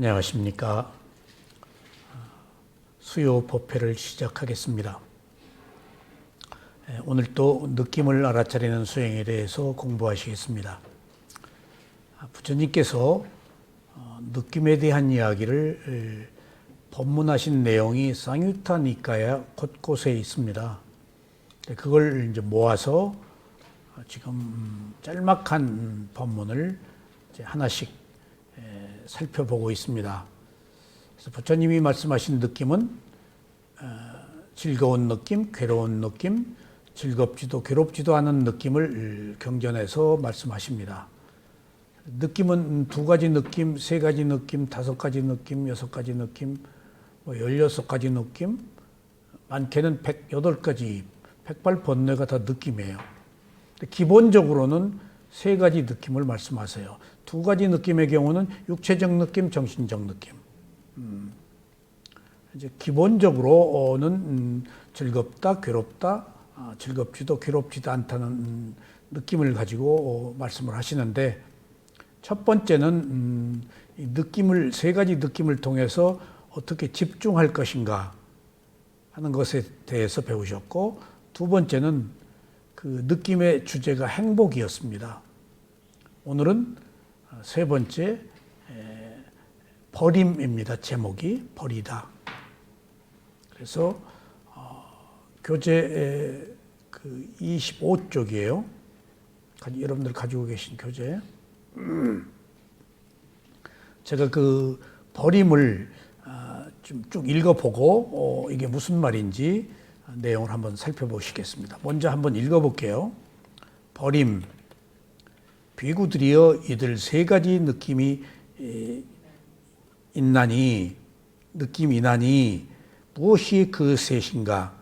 안녕하십니까. 수요 법회를 시작하겠습니다. 오늘 또 느낌을 알아차리는 수행에 대해서 공부하시겠습니다. 부처님께서 느낌에 대한 이야기를 법문하신 내용이 쌍유타 니까야 곳곳에 있습니다. 그걸 이제 모아서 지금 짤막한 법문을 이제 하나씩 살펴보고 있습니다. 그래서 부처님이 말씀하신 느낌은 즐거운 느낌, 괴로운 느낌, 즐겁지도 괴롭지도 않은 느낌을 경전해서 말씀하십니다. 느낌은 두 가지 느낌, 세 가지 느낌, 다섯 가지 느낌, 여섯 가지 느낌, 16가지 느낌, 많게는 108가지, 108번뇌가 다 느낌이에요. 기본적으로는 세 가지 느낌을 말씀하세요. 두 가지 느낌의 경우는 육체적 느낌, 정신적 느낌. 이제 기본적으로는 즐겁다, 괴롭다, 즐겁지도 괴롭지도 않다는 느낌을 가지고 말씀을 하시는데, 첫 번째는 이 느낌을, 세 가지 느낌을 통해서 어떻게 집중할 것인가 하는 것에 대해서 배우셨고, 두 번째는 그 느낌의 주제가 행복이었습니다. 오늘은 세 번째 버림입니다. 제목이 버리다. 그래서 교재 그 25쪽이에요. 여러분들 가지고 계신 교재. 제가 그 버림을 좀 쭉 읽어보고 이게 무슨 말인지 내용을 한번 살펴보시겠습니다. 먼저 한번 읽어볼게요. 버림. 비구들이여, 이들 세 가지 느낌이 있나니 무엇이 그 셋인가?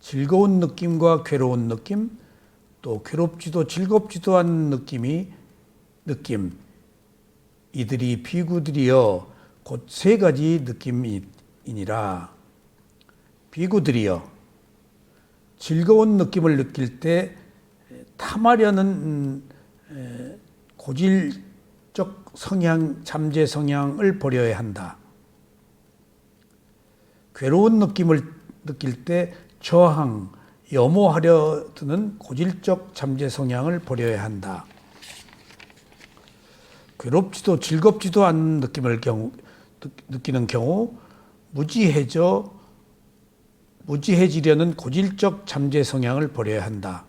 즐거운 느낌과 괴로운 느낌, 또 괴롭지도 즐겁지도 않은 느낌. 이들이 비구들이여 곧 세 가지 느낌이니라. 비구들이여, 즐거운 느낌을 느낄 때 탐하려는 고질적 성향, 잠재 성향을 버려야 한다. 괴로운 느낌을 느낄 때 저항, 염호하려 드는 고질적 잠재 성향을 버려야 한다. 괴롭지도 즐겁지도 않은 느낌을 느끼는 경우 무지해지려는 고질적 잠재 성향을 버려야 한다.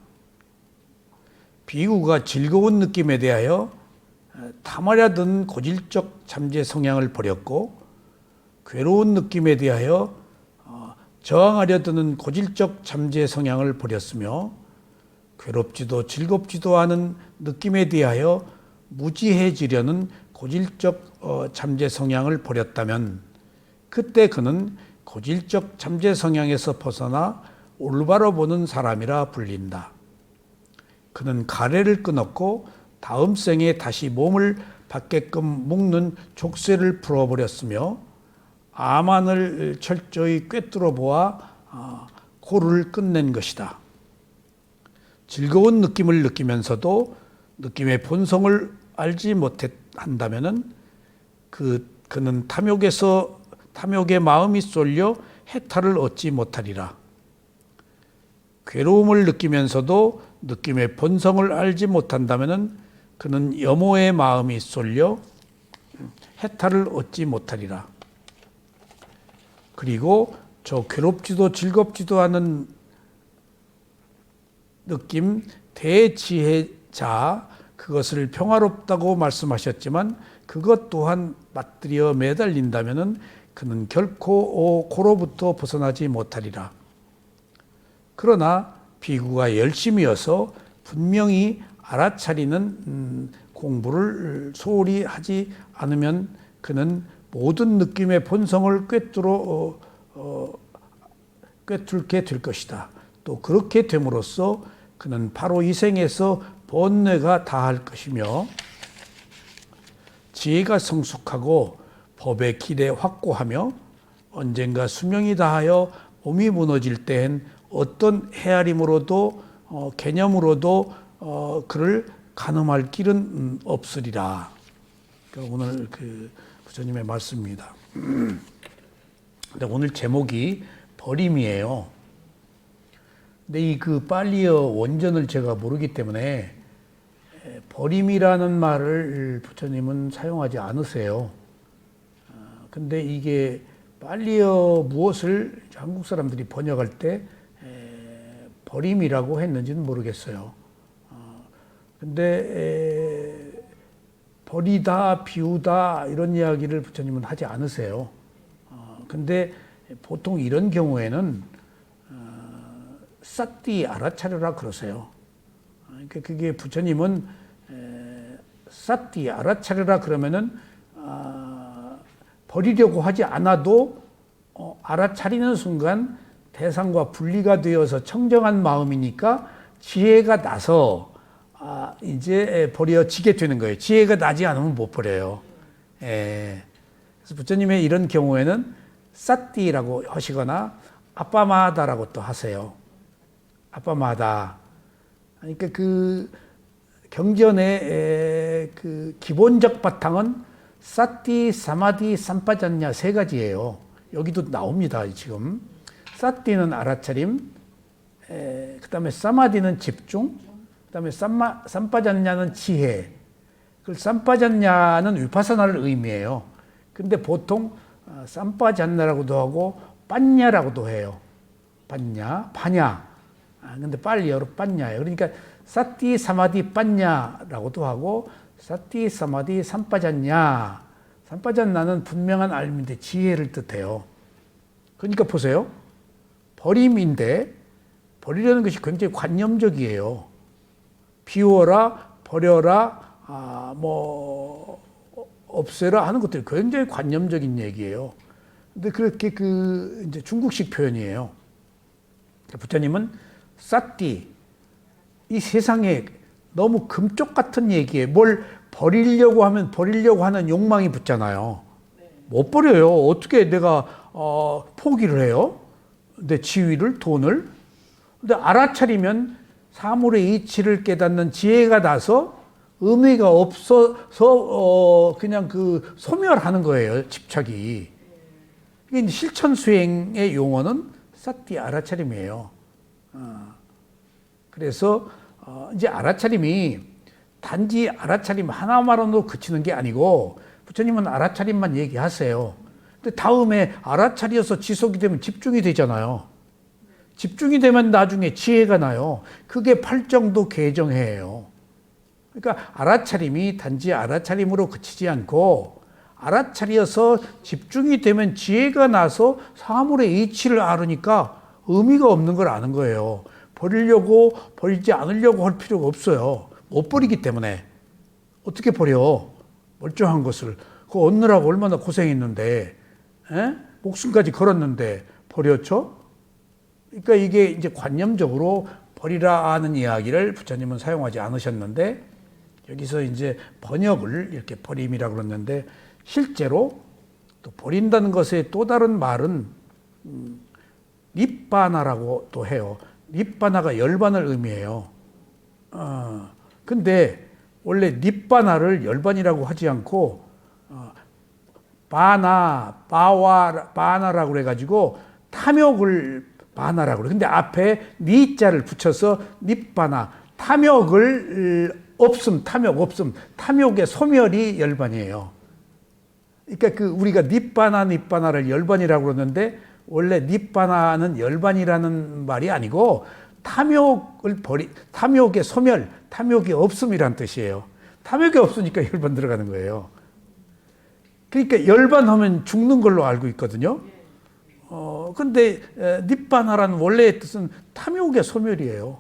비구가 즐거운 느낌에 대하여 탐하려던 고질적 잠재 성향을 버렸고, 괴로운 느낌에 대하여 저항하려 드는 고질적 잠재 성향을 버렸으며, 괴롭지도 즐겁지도 않은 느낌에 대하여 무지해지려는 고질적 잠재 성향을 버렸다면, 그때 그는 고질적 잠재 성향에서 벗어나 올바로 보는 사람이라 불린다. 그는 가래를 끊었고 다음 생에 다시 몸을 받게끔 묶는 족쇄를 풀어버렸으며, 암안을 철저히 꿰뚫어 보아 고를 끝낸 것이다. 즐거운 느낌을 느끼면서도 느낌의 본성을 알지 못한다면 그는 탐욕의 마음이 쏠려 해탈을 얻지 못하리라. 괴로움을 느끼면서도 느낌의 본성을 알지 못한다면 그는 염호의 마음이 쏠려 해탈을 얻지 못하리라. 그리고 저 괴롭지도 즐겁지도 않은 느낌, 대지혜자, 그것을 평화롭다고 말씀하셨지만 그것 또한 맞들여 매달린다면 그는 결코 고로부터 벗어나지 못하리라. 그러나 비구가 열심히여서 분명히 알아차리는 공부를 소홀히 하지 않으면 그는 모든 느낌의 본성을 꿰뚫게 될 것이다. 또 그렇게 됨으로써 그는 바로 이 생에서 번뇌가 다할 것이며, 지혜가 성숙하고 법의 길에 확고하며 언젠가 수명이 다하여 몸이 무너질 때엔 어떤 헤아림으로도 개념으로도 그를 가늠할 길은 없으리라. 그러니까 오늘 부처님의 말씀입니다. 근데 오늘 제목이 버림이에요. 근데 이 그 빨리어 원전을 제가 모르기 때문에 버림이라는 말을 부처님은 사용하지 않으세요. 근데 이게 빨리어 무엇을 한국 사람들이 번역할 때 버림이라고 했는지는 모르겠어요. 근데 버리다, 비우다 이런 이야기를 부처님은 하지 않으세요. 근데 보통 이런 경우에는 쌌띠 알아차려라 그러세요. 그러니까 그게 부처님은 쌌띠 알아차려라 그러면은 버리려고 하지 않아도 알아차리는 순간 대상과 분리가 되어서 청정한 마음이니까 지혜가 나서 이제 버려지게 되는 거예요. 지혜가 나지 않으면 못 버려요. 그래서 부처님의 이런 경우에는 쌌띠라고 하시거나 아빠마다라고 또 하세요. 아빠마다. 그러니까 그 경전의 그 기본적 바탕은 쌌띠, 사마디, 삼빠잔냐 세 가지예요. 여기도 나옵니다. 지금 쌌띠는 알아차림, 그 다음에 사마디는 집중, 그 다음에 삼빠잔냐는 지혜. 그 삼빠잔냐는 위파사나를 의미해요. 근데 보통 삼빠잔냐라고도 하고 빠냐라고도 해요. 빠냐, 파냐. 근데 빨리어로 빠냐예요. 그러니까 쌌띠, 사마디, 빠냐라고도 하고 쌌띠, 사마디, 삼빠잔냐. 삼빠잔냐는 분명한 알미인데 지혜를 뜻해요. 그러니까 보세요. 버림인데 버리려는 것이 굉장히 관념적이에요. 비워라, 버려라, 뭐 없애라 하는 것들이 굉장히 관념적인 얘기예요. 근데 그렇게 그 이제 중국식 표현이에요. 부처님은 쌌띠, 이 세상에 너무 금쪽 같은 얘기에 뭘 버리려고 하면 버리려고 하는 욕망이 붙잖아요. 못 버려요. 어떻게 내가 포기를 해요? 내 지위를, 돈을. 근데 알아차리면 사물의 이치를 깨닫는 지혜가 나서 의미가 없어서 그냥 그 소멸하는 거예요. 집착이. 이게 이제 실천 수행의 용어는 쌌띠 알아차림이에요. 그래서 이제 알아차림이 단지 알아차림 하나만으로 그치는 게 아니고 부처님은 알아차림만 얘기하세요. 근데 다음에 알아차려서 지속이 되면 집중이 되잖아요. 집중이 되면 나중에 지혜가 나요. 그게 팔정도 개정해예요. 그러니까 알아차림이 단지 알아차림으로 그치지 않고 알아차려서 집중이 되면 지혜가 나서 사물의 이치를 알으니까 의미가 없는 걸 아는 거예요. 버리려고 버리지 않으려고 할 필요가 없어요. 못 버리기 때문에. 어떻게 버려? 멀쩡한 것을. 그거 얻느라고 얼마나 고생했는데, 목숨까지 걸었는데 버렸죠? 그러니까 이게 이제 관념적으로 버리라 하는 이야기를 부처님은 사용하지 않으셨는데, 여기서 이제 번역을 이렇게 버림이라고 그러는데, 실제로 또 버린다는 것의 또 다른 말은 립바나라고 또 해요. 립바나가 열반을 의미해요. 근데 원래 립바나를 열반이라고 하지 않고 바나, 바나라고 그래가지고 탐욕을 바나라고 그래. 근데 앞에 니자를 붙여서 립바나, 탐욕을 없음, 탐욕 없음, 탐욕의 소멸이 열반이에요. 그러니까 그 우리가 닙바나를 열반이라고 그러는데 원래 닙바나는 열반이라는 말이 아니고 탐욕의 소멸, 탐욕이 없음이란 뜻이에요. 탐욕이 없으니까 열반 들어가는 거예요. 그러니까 열반하면 죽는 걸로 알고 있거든요. 근데 닙바나라는 원래의 뜻은 탐욕의 소멸이에요.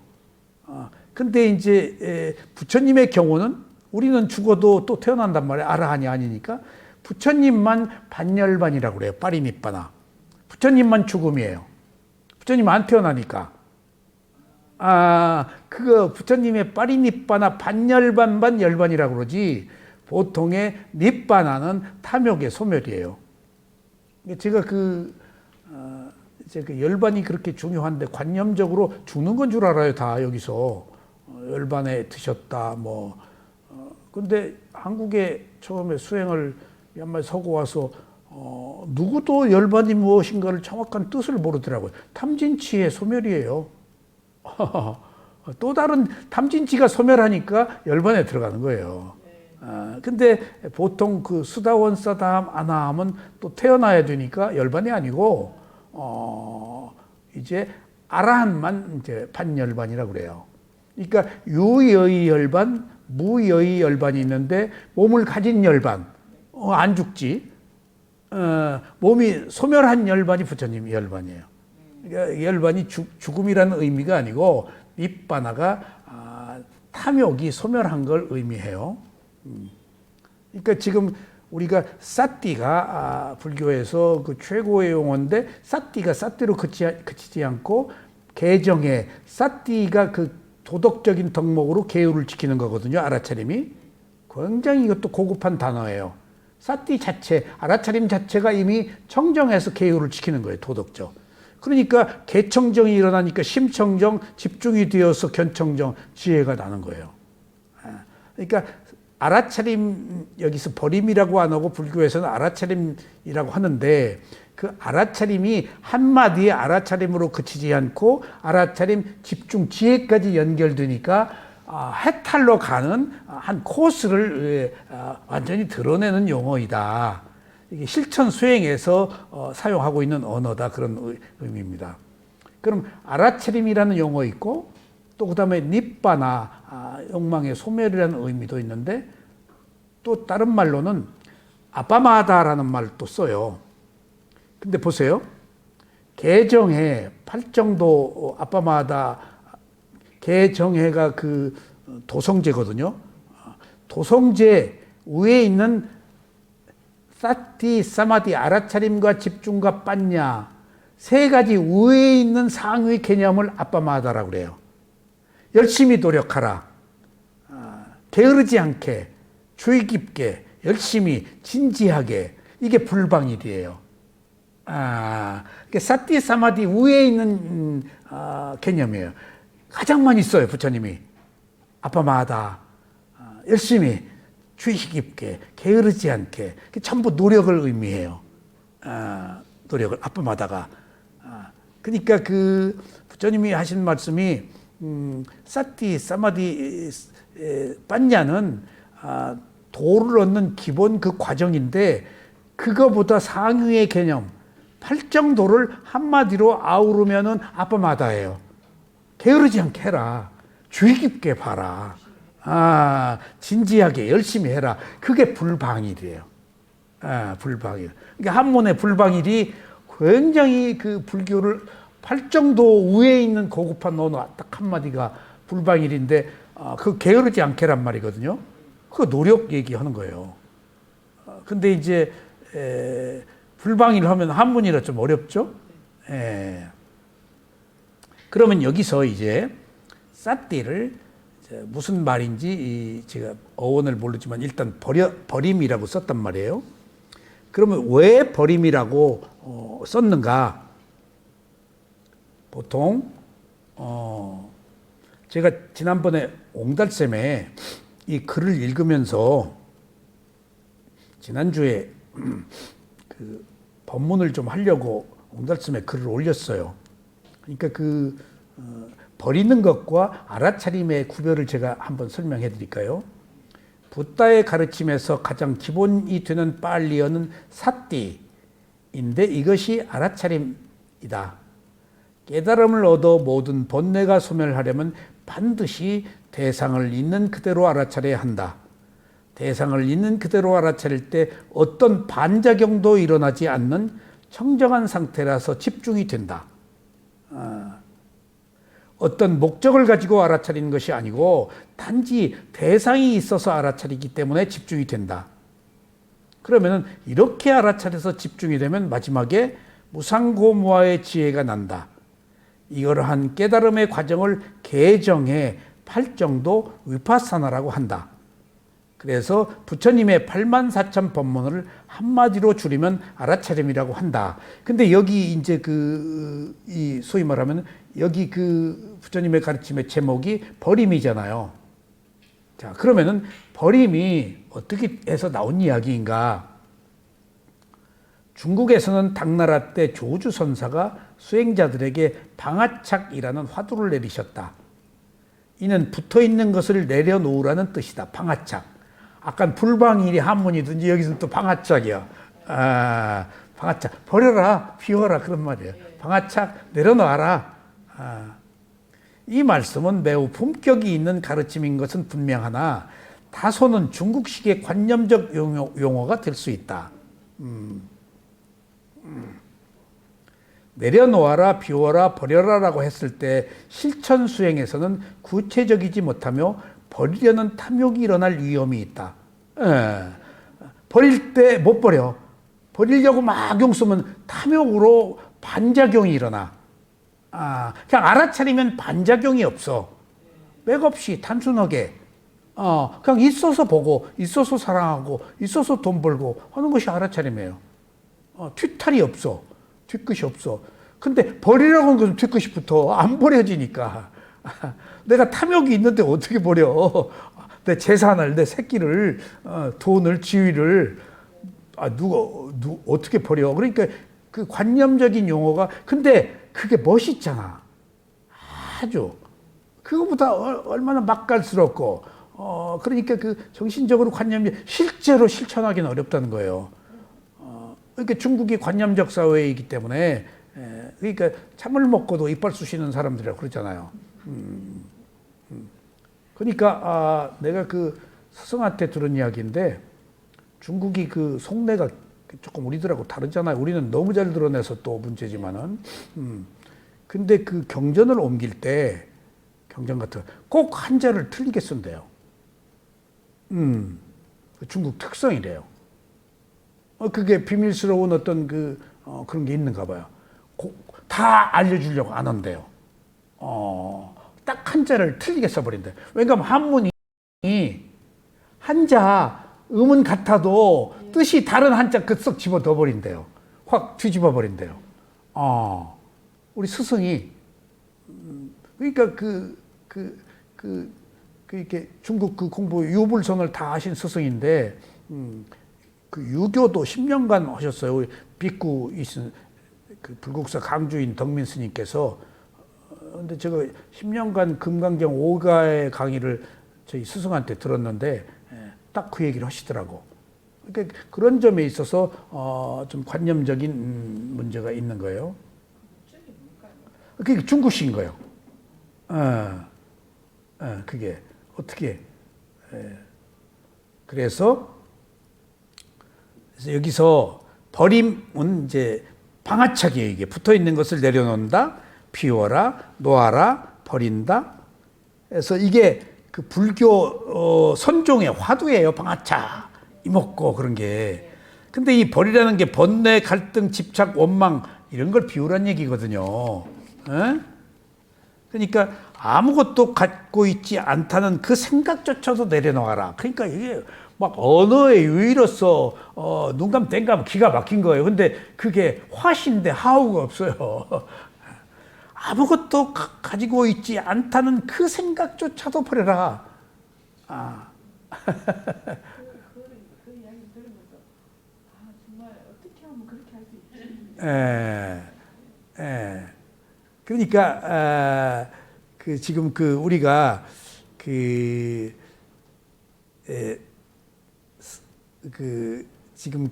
근데 이제 부처님의 경우는 우리는 죽어도 또 태어난단 말이에요. 아라한이 아니니까. 부처님만 반열반이라고 그래요. 파리니바나. 부처님만 죽음이에요. 부처님 안 태어나니까. 그거 부처님의 파리니바나 반열반 열반이라고 그러지. 보통의 니바나는 탐욕의 소멸이에요. 제가 이제 그 열반이 그렇게 중요한데 관념적으로 죽는 건 줄 알아요. 다 여기서 열반에 드셨다 뭐. 근데 한국에 처음에 수행을 미얀마에 서고 와서 누구도 열반이 무엇인가를 정확한 뜻을 모르더라고요. 탐진치의 소멸이에요. 또 다른 탐진치가 소멸하니까 열반에 들어가는 거예요. 근데 보통 그 수다원, 사다함, 아나함은 또 태어나야 되니까 열반이 아니고 이제 아라한만 이제 판열반이라고 그래요. 그러니까 유여의 열반, 무여의 열반이 있는데 몸을 가진 열반, 안 죽지. 몸이 소멸한 열반이 부처님 열반이에요. 그러니까 열반이 죽음이라는 의미가 아니고 닙바나가 탐욕이 소멸한 걸 의미해요. 그러니까 지금 우리가 사띠가 불교에서 그 최고의 용어인데 사띠가 사띠로 그치지 않고 개정에 사띠가 그 도덕적인 덕목으로 계율을 지키는 거거든요. 알아차림이 굉장히 이것도 고급한 단어예요. 사띠 자체, 알아차림 자체가 이미 청정해서 계율을 지키는 거예요. 도덕적. 그러니까 개청정이 일어나니까 심청정, 집중이 되어서 견청정, 지혜가 나는 거예요. 그러니까 알아차림, 여기서 버림이라고 안 하고 불교에서는 알아차림이라고 하는데 그 알아차림이 한마디의 알아차림으로 그치지 않고 알아차림, 집중, 지혜까지 연결되니까 해탈로 가는 한 코스를 완전히 드러내는 용어이다. 이게 실천 수행에서 사용하고 있는 언어다, 그런 의미입니다. 그럼 알아차림이라는 용어 있고 또 그다음에 닙바나 욕망의 소멸이라는 의미도 있는데 또 다른 말로는 아빠마다라는 말도 써요. 근데 보세요. 개정해 팔정도 아빠마다 개정해가 그 도성제거든요. 도성제 위에 있는 사티, 사마디, 알아차림과 집중과 빠냐 세 가지 위에 있는 상위 개념을 아빠마다라고 그래요. 열심히 노력하라. 게으르지 않게, 주의 깊게, 열심히, 진지하게. 이게 불방일이에요. 사띠, 사마디 위에 있는 개념이에요. 가장 많이 써요, 부처님이. 아빠마다, 열심히, 주의 깊게, 게으르지 않게. 전부 노력을 의미해요. 노력을, 아빠마다가. 그러니까 그 부처님이 하신 말씀이 사띠, 사마디, 빠냐는 도를 얻는 기본 그 과정인데 그거보다 상위의 개념, 팔정도를 한마디로 아우르면은 아빠마다예요. 게으르지 않게 해라. 주의 깊게 봐라. 진지하게 열심히 해라. 그게 불방일이에요. 불방일. 그러니까 한문의 불방일이 굉장히 그 불교를 팔정도 위에 있는 고급한 언어 딱 한마디가 불방일인데 그 게으르지 않게란 말이거든요. 그 노력 얘기하는 거예요. 근데 이제 불방일 하면 한문이라 좀 어렵죠? 그러면 여기서 이제 사띠를 무슨 말인지 제가 어원을 모르지만 일단 버림이라고 썼단 말이에요. 그러면 왜 버림이라고 썼는가? 보통 제가 지난번에 옹달샘에 이 글을 읽으면서 지난주에 그 법문을 좀 하려고 옹달샘에 글을 올렸어요. 그러니까 그 버리는 것과 알아차림의 구별을 제가 한번 설명해 드릴까요? 붓다의 가르침에서 가장 기본이 되는 빨리어는 사띠인데 이것이 알아차림이다. 깨달음을 얻어 모든 번뇌가 소멸하려면 반드시 대상을 있는 그대로 알아차려야 한다. 대상을 있는 그대로 알아차릴 때 어떤 반작용도 일어나지 않는 청정한 상태라서 집중이 된다. 어떤 목적을 가지고 알아차리는 것이 아니고 단지 대상이 있어서 알아차리기 때문에 집중이 된다. 그러면은 이렇게 알아차려서 집중이 되면 마지막에 무상고무화의 지혜가 난다. 이러한 깨달음의 과정을 개정해 팔정도 위파사나라고 한다. 그래서 부처님의 84,000 법문을 한마디로 줄이면 알아차림이라고 한다. 근데 여기 이제 이 소위 말하면 여기 그 부처님의 가르침의 제목이 버림이잖아요. 자, 그러면은 버림이 어떻게 해서 나온 이야기인가? 중국에서는 당나라 때 조주 선사가 수행자들에게 방아착이라는 화두를 내리셨다. 이는 붙어 있는 것을 내려놓으라는 뜻이다. 방아착. 아까 불방일이 한문이든지 여기서 또 방아착이야. 방아착. 버려라, 비워라 그런 말이에요. 방아착 내려놓아라. 이 말씀은 매우 품격이 있는 가르침인 것은 분명하나 다소는 중국식의 관념적 용어가 될 수 있다. 내려놓아라, 비워라, 버려라라고 했을 때 실천 수행에서는 구체적이지 못하며 버리려는 탐욕이 일어날 위험이 있다. 버릴 때 못 버려. 버리려고 막 용 쓰면 탐욕으로 반작용이 일어나. 그냥 알아차리면 반작용이 없어. 맥없이 단순하게 그냥 있어서 보고 있어서 사랑하고 있어서 돈 벌고 하는 것이 알아차림이에요. 뒤탈이 없어. 뒤끝이 없어. 근데 버리라고 하는 것은 뒤끝이 붙어. 안 버려지니까. 내가 탐욕이 있는데 어떻게 버려. 내 재산을, 내 새끼를, 돈을, 지위를 어떻게 버려. 그러니까 그 관념적인 용어가, 근데 그게 멋있잖아. 아주. 그거보다 얼마나 맛깔스럽고, 그러니까 그 정신적으로 관념적, 실제로 실천하기는 어렵다는 거예요. 그러니까 중국이 관념적 사회이기 때문에, 그러니까 참을 먹고도 이빨 쑤시는 사람들이라고 그러잖아요. 그러니까, 내가 그 스승한테 들은 이야기인데, 중국이 그 속내가 조금 우리들하고 다르잖아요. 우리는 너무 잘 드러내서 또 문제지만은. 근데 그 경전을 옮길 때, 경전 같은 꼭 한자를 틀리게 쓴대요. 중국 특성이래요. 그게 비밀스러운 어떤 그런 게 있는가 봐요. 다 알려주려고 안 한대요. 딱 한자를 틀리게 써버린대요. 왜냐하면 한문이 한자 음은 같아도 뜻이 다른 한자 그 썩 집어 넣어버린대요. 확 뒤집어 버린대요. 우리 스승이 그러니까 이렇게 중국 그 공부 유불선을 다 하신 스승인데 그 유교도 10년간 하셨어요. 우리 비구이신 그 불국사 강주인 덕민 스님께서. 근데 제가 10년간 금강경 5가의 강의를 저희 스승한테 들었는데 딱 그 얘기를 하시더라고. 그러니까 그런 점에 있어서 좀 관념적인 문제가 있는 거예요. 그게 중국식인 거예요. 그게 어떻게? 그래서 여기서 버림은 이제 방아착이에요. 이게 붙어 있는 것을 내려놓는다, 비워라, 놓아라, 버린다. 그래서 이게 그 불교 선종의 화두예요. 방아착, 이목고 그런 게. 근데 이 버리라는 게 번뇌, 갈등, 집착, 원망 이런 걸 비우란 얘기거든요. 그러니까 아무것도 갖고 있지 않다는 그 생각조차도 내려놓아라. 그러니까 이게 막 언어의 유희로서 눈감 땡감 기가 막힌 거예요. 근데 그게 화신데 하우가 없어요. 아무것도 가지고 있지 않다는 그 생각조차도 버려라. 그 이야기 들으면서 정말 어떻게 하면 그렇게 할 수 있지? 그러니까 지금 우리가 지금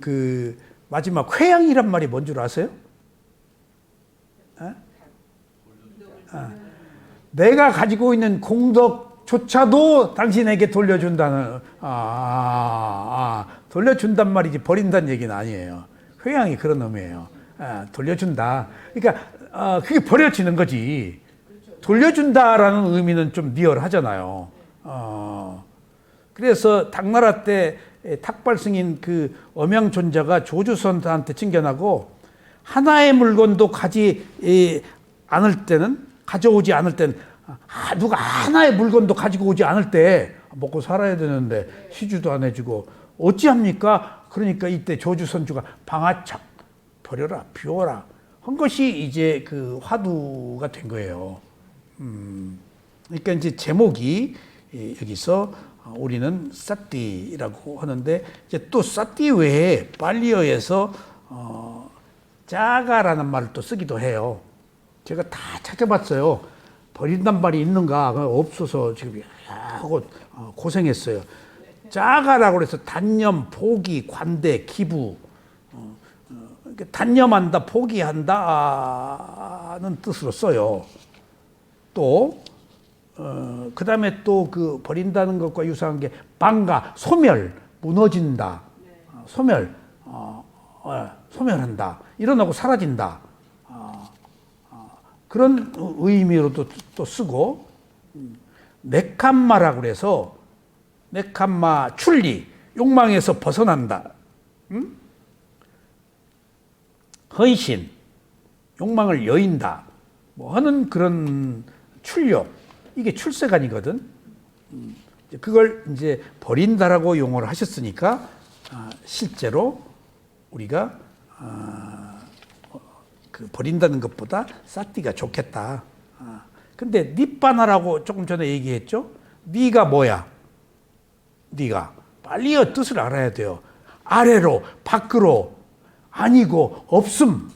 마지막 회양이란 말이 뭔 줄 아세요? 내가 가지고 있는 공덕조차도 당신에게 돌려준다는, 돌려준단 말이지 버린다는 얘기는 아니에요. 회양이 그런 의미예요. 돌려준다. 그러니까, 그게 버려지는 거지. 돌려준다라는 의미는 좀 리얼하잖아요. 그래서 당나라 때 탁발승인 그 엄양존자가 조주선한테 칭견하고 하나의 물건도 가져오지 않을 때는, 누가 하나의 물건도 가지고 오지 않을 때 먹고 살아야 되는데 시주도 안 해주고 어찌합니까? 그러니까 이때 조주선주가 방아착, 버려라, 비워라 한 것이 이제 그 화두가 된 거예요. 그러니까 이제 제목이 여기서 우리는 사띠라고 하는데 이제 또 사띠 외에 팔리어에서 짜가라는 말을 또 쓰기도 해요. 제가 다 찾아봤어요. 버린단 말이 있는가 없어서 지금 하고 고생했어요. 짜가라고 해서 단념, 포기, 관대, 기부. 단념한다, 포기한다는 뜻으로 써요. 또 그 다음에 또 그 버린다는 것과 유사한 게 방가, 소멸, 무너진다, 소멸, 소멸한다, 일어나고 사라진다. 그런 의미로도 또 쓰고, 네캄마라고 그래서 네캄마, 출리, 욕망에서 벗어난다. 헌신, 욕망을 여인다. 뭐 하는 그런 출력, 이게 출세관이거든. 그걸 이제 버린다라고 용어를 하셨으니까 실제로 우리가 그 버린다는 것보다 사띠가 좋겠다. 근데 니빠나라고 조금 전에 얘기했죠. 니가 뭐야? 니가 빨리 뜻을 알아야 돼요. 아래로, 밖으로, 아니고 없음.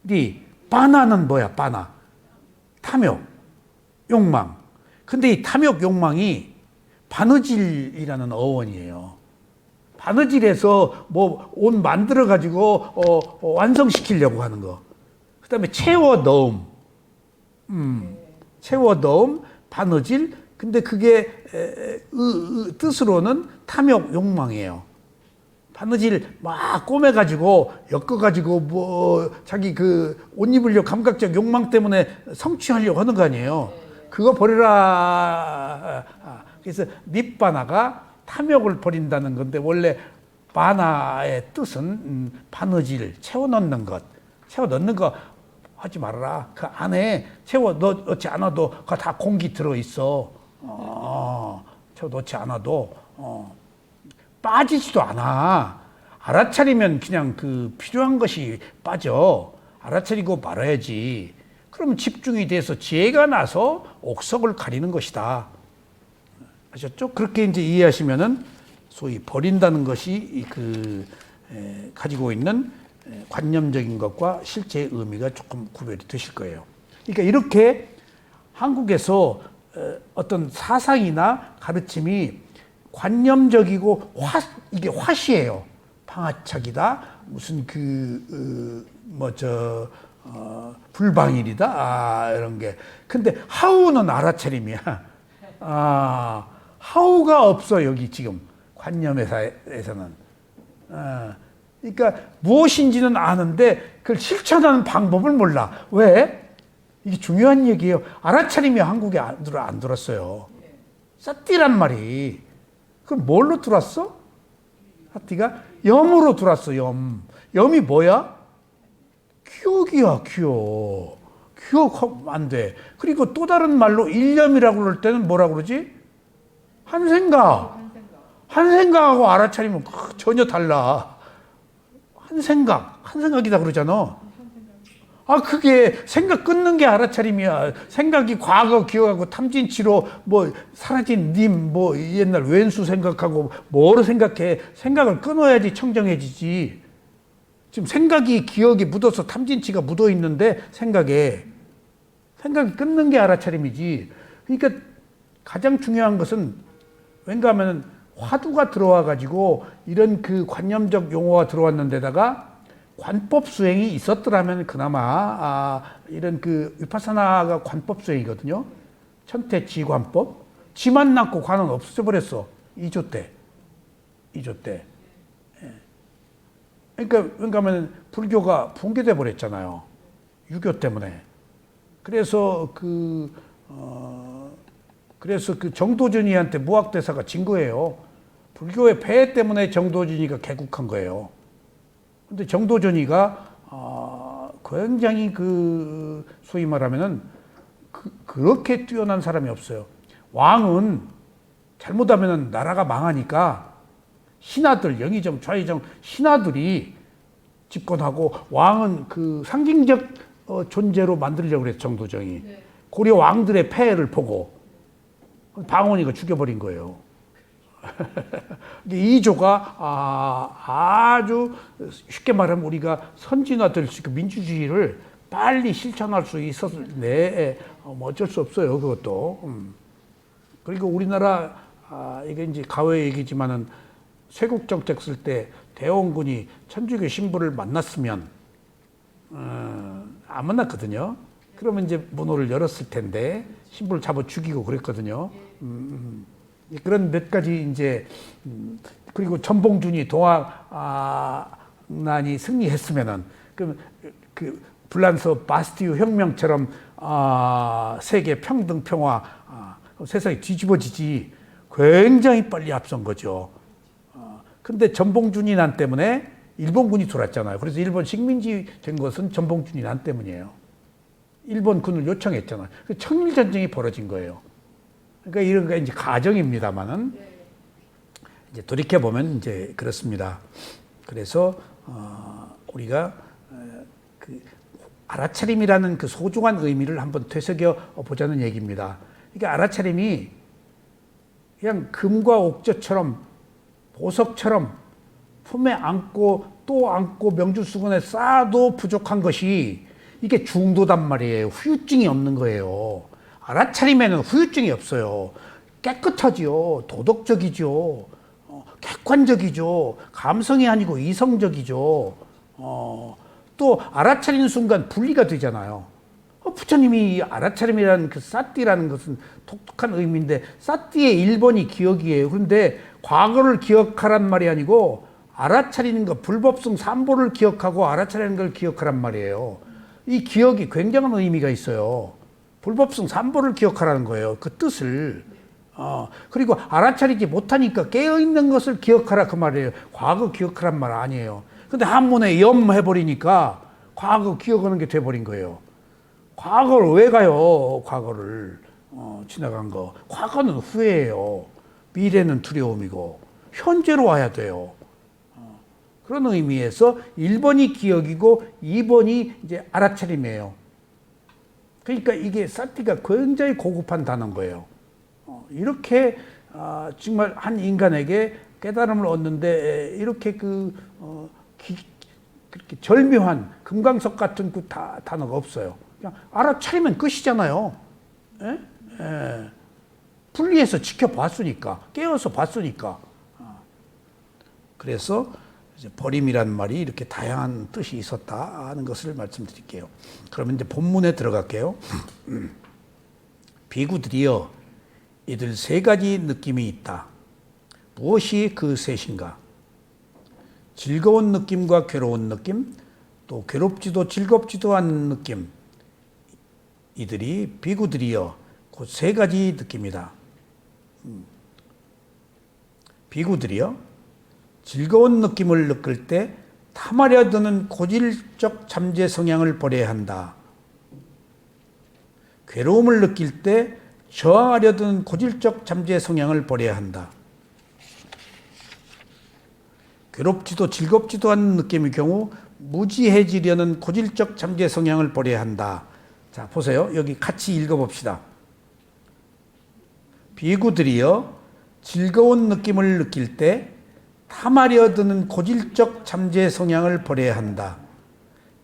니 빠나는 뭐야? 빠나 탐욕, 욕망. 근데 이 탐욕, 욕망이 바느질이라는 어원이에요. 바느질에서 뭐 옷 만들어 가지고 완성시키려고 하는 거. 그다음에 채워 넣음. 채워 넣음, 바느질. 근데 그게 뜻으로는 탐욕, 욕망이에요. 바느질 막 꼬매가지고 엮어가지고 뭐 자기 그 옷 입으려고 감각적 욕망 때문에 성취하려고 하는 거 아니에요. 그거 버리라. 그래서 닙바나가 탐욕을 버린다는 건데, 원래 바나의 뜻은 바느질, 채워 넣는 것. 채워 넣는 거 하지 말아라. 그 안에 채워 넣지 않아도 그 다 공기 들어있어. 채워 넣지 않아도 빠지지도 않아. 알아차리면 그냥 그 필요한 것이 빠져. 알아차리고 말아야지. 그럼 집중이 돼서 지혜가 나서 옥석을 가리는 것이다. 아셨죠? 그렇게 이제 이해하시면은 소위 버린다는 것이 가지고 있는 관념적인 것과 실제의 의미가 조금 구별이 되실 거예요. 그러니까 이렇게 한국에서 어떤 사상이나 가르침이 관념적이고 이게 화시예요. 방아착이다, 무슨 불방일이다, 이런 게. 근데 하우는 알아차림이야. 하우가 없어, 여기 지금 관념회사에서는. 그러니까 무엇인지는 아는데 그걸 실천하는 방법을 몰라. 왜? 이게 중요한 얘기예요. 알아차림이 한국에 안 들었어요. 사띠란 말이. 그럼 뭘로 들어왔어? 사띠가 염으로 들어왔어. 염이 뭐야? 기억이야, 기억. 기억하면 안 돼. 그리고 또 다른 말로 일념이라고 그럴 때는 뭐라 그러지? 한 생각하고 알아차리면 전혀 달라. 한 생각이다 그러잖아. 그게 생각 끊는 게 알아차림이야. 생각이 과거 기억하고 탐진치로 뭐 사라진 뭐 옛날 왼수 생각하고 뭐로 생각해. 생각을 끊어야지 청정해지지. 지금 생각이 기억이 묻어서 탐진치가 묻어 있는데 생각이 끊는 게 알아차림이지. 그러니까 가장 중요한 것은 왠가 하면은 화두가 들어와 가지고 이런 그 관념적 용어가 들어왔는데다가 관법 수행이 있었더라면 그나마 이런 그 위파사나가 관법 수행이거든요. 천태지 관법. 지만 남고 관은 없어져 버렸어. 2조 때. 그러니까 하면 불교가 붕괴돼 버렸잖아요. 유교 때문에. 그래서 그 정도전이한테 무학대사가 진 거예요. 불교의 폐해 때문에 정도전이가 개국한 거예요. 근데 정도전이가 굉장히 소위 말하면은 그렇게 뛰어난 사람이 없어요. 왕은 잘못하면은 나라가 망하니까 신하들, 영의정, 좌의정 신하들이 집권하고, 왕은 그 상징적 존재로 만들려고 그랬죠, 정도정이. 고려 왕들의 폐해를 보고 방언이가 죽여버린 거예요. 이조가 아주 쉽게 말하면 우리가 선진화될 수 있고 민주주의를 빨리 실천할 수 있었을 때 뭐 어쩔 수 없어요. 그것도. 그리고 우리나라 이게 이제 과거 얘기지만은 쇄국 정책 쓸 때 대원군이 천주교 신부를 만났으면 안 만났거든요. 그러면 이제 문호를 열었을 텐데 신부를 잡아 죽이고 그랬거든요. 그런 몇 가지 이제 그리고 전봉준이 동학난이 승리했으면은 그럼 그 불란서 바스티유 혁명처럼 세계 평등 평화 세상이 뒤집어지지 굉장히 빨리 앞선 거죠. 근데 전봉준이 난 때문에 일본군이 들어왔잖아요. 그래서 일본 식민지 된 것은 전봉준이 난 때문이에요. 일본군을 요청했잖아요. 청일 전쟁이 벌어진 거예요. 그러니까 이런 게 이제 가정입니다만은 이제 돌이켜 보면 이제 그렇습니다. 그래서 우리가 그 알아차림이라는 그 소중한 의미를 한번 되새겨 보자는 얘기입니다. 이게 알아차림이 그냥 금과 옥저처럼 보석처럼 품에 안고 또 안고 명주수건에 쌓아도 부족한 것이 이게 중도단 말이에요. 후유증이 없는 거예요. 알아차림에는 후유증이 없어요. 깨끗하지요. 도덕적이죠. 객관적이죠. 감성이 아니고 이성적이죠. 또 알아차리는 순간 분리가 되잖아요. 부처님이 알아차림이라는 그 사띠라는 것은 독특한 의미인데 사띠의 1번이 기억이에요. 그런데 과거를 기억하란 말이 아니고 알아차리는 것, 불법성 삼보를 기억하고 알아차리는 걸 기억하란 말이에요. 이 기억이 굉장한 의미가 있어요. 불법성 삼보를 기억하라는 거예요. 그 뜻을. 그리고 알아차리지 못하니까 깨어있는 것을 기억하라 그 말이에요. 과거 기억하란 말 아니에요. 근데 한문에 염해버리니까 과거 기억하는 게 돼버린 거예요. 과거를 왜 가요? 과거를. 지나간 거. 과거는 후회예요. 미래는 두려움이고 현재로 와야 돼요. 그런 의미에서 1번이 기억이고 2번이 이제 알아차림이에요. 그러니까 이게 사티가 굉장히 고급한 단어인 거예요. 이렇게 정말 한 인간에게 깨달음을 얻는데 이렇게 그렇게 절묘한 금강석 같은 그 단어가 없어요. 그냥 알아차리면 끝이잖아요. 예? 예. 분리해서 지켜봤으니까, 깨어서 봤으니까. 그래서 이제 버림이라는 말이 이렇게 다양한 뜻이 있었다 하는 것을 말씀드릴게요. 그러면 이제 본문에 들어갈게요. 비구들이여, 이들 세 가지 느낌이 있다. 무엇이 그 셋인가? 즐거운 느낌과 괴로운 느낌, 또 괴롭지도 즐겁지도 않은 느낌. 이들이 비구들이여, 그 세 가지 느낌이다. 비구들이여, 즐거운 느낌을 느낄 때 탐하려 드는 고질적 잠재 성향을 버려야 한다. 괴로움을 느낄 때 저항하려 드는 고질적 잠재 성향을 버려야 한다. 괴롭지도 즐겁지도 않은 느낌의 경우 무지해지려는 고질적 잠재 성향을 버려야 한다. 자, 보세요. 여기 같이 읽어봅시다. 비구들이여, 즐거운 느낌을 느낄 때 탐하려 드는 고질적 잠재 성향을 버려야 한다.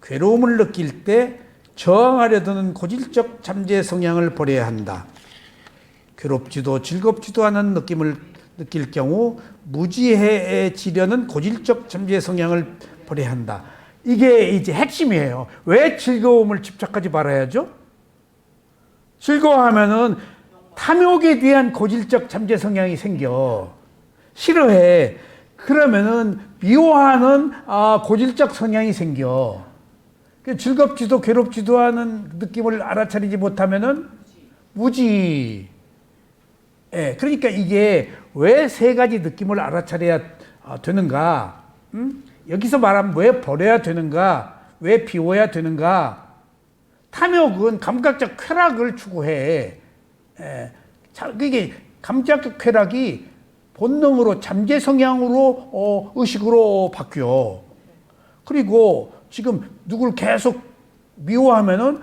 괴로움을 느낄 때 저항하려 드는 고질적 잠재 성향을 버려야 한다. 괴롭지도 즐겁지도 않은 느낌을 느낄 경우 무지해지려는 고질적 잠재 성향을 버려야 한다. 이게 이제 핵심이에요. 왜 즐거움을 집착하지 말아야죠? 즐거워하면은 탐욕에 대한 고질적 잠재 성향이 생겨. 싫어해. 그러면은 미워하는 고질적 성향이 생겨. 즐겁지도 괴롭지도 않은 느낌을 알아차리지 못하면은 무지. 예, 그러니까 이게 왜 세 가지 느낌을 알아차려야 되는가? 여기서 말하면 왜 버려야 되는가? 왜 비워야 되는가? 탐욕은 감각적 쾌락을 추구해. 예, 그게 감각적 쾌락이 본능으로 잠재 성향으로 의식으로 바뀌어. 그리고 지금 누구를 계속 미워하면은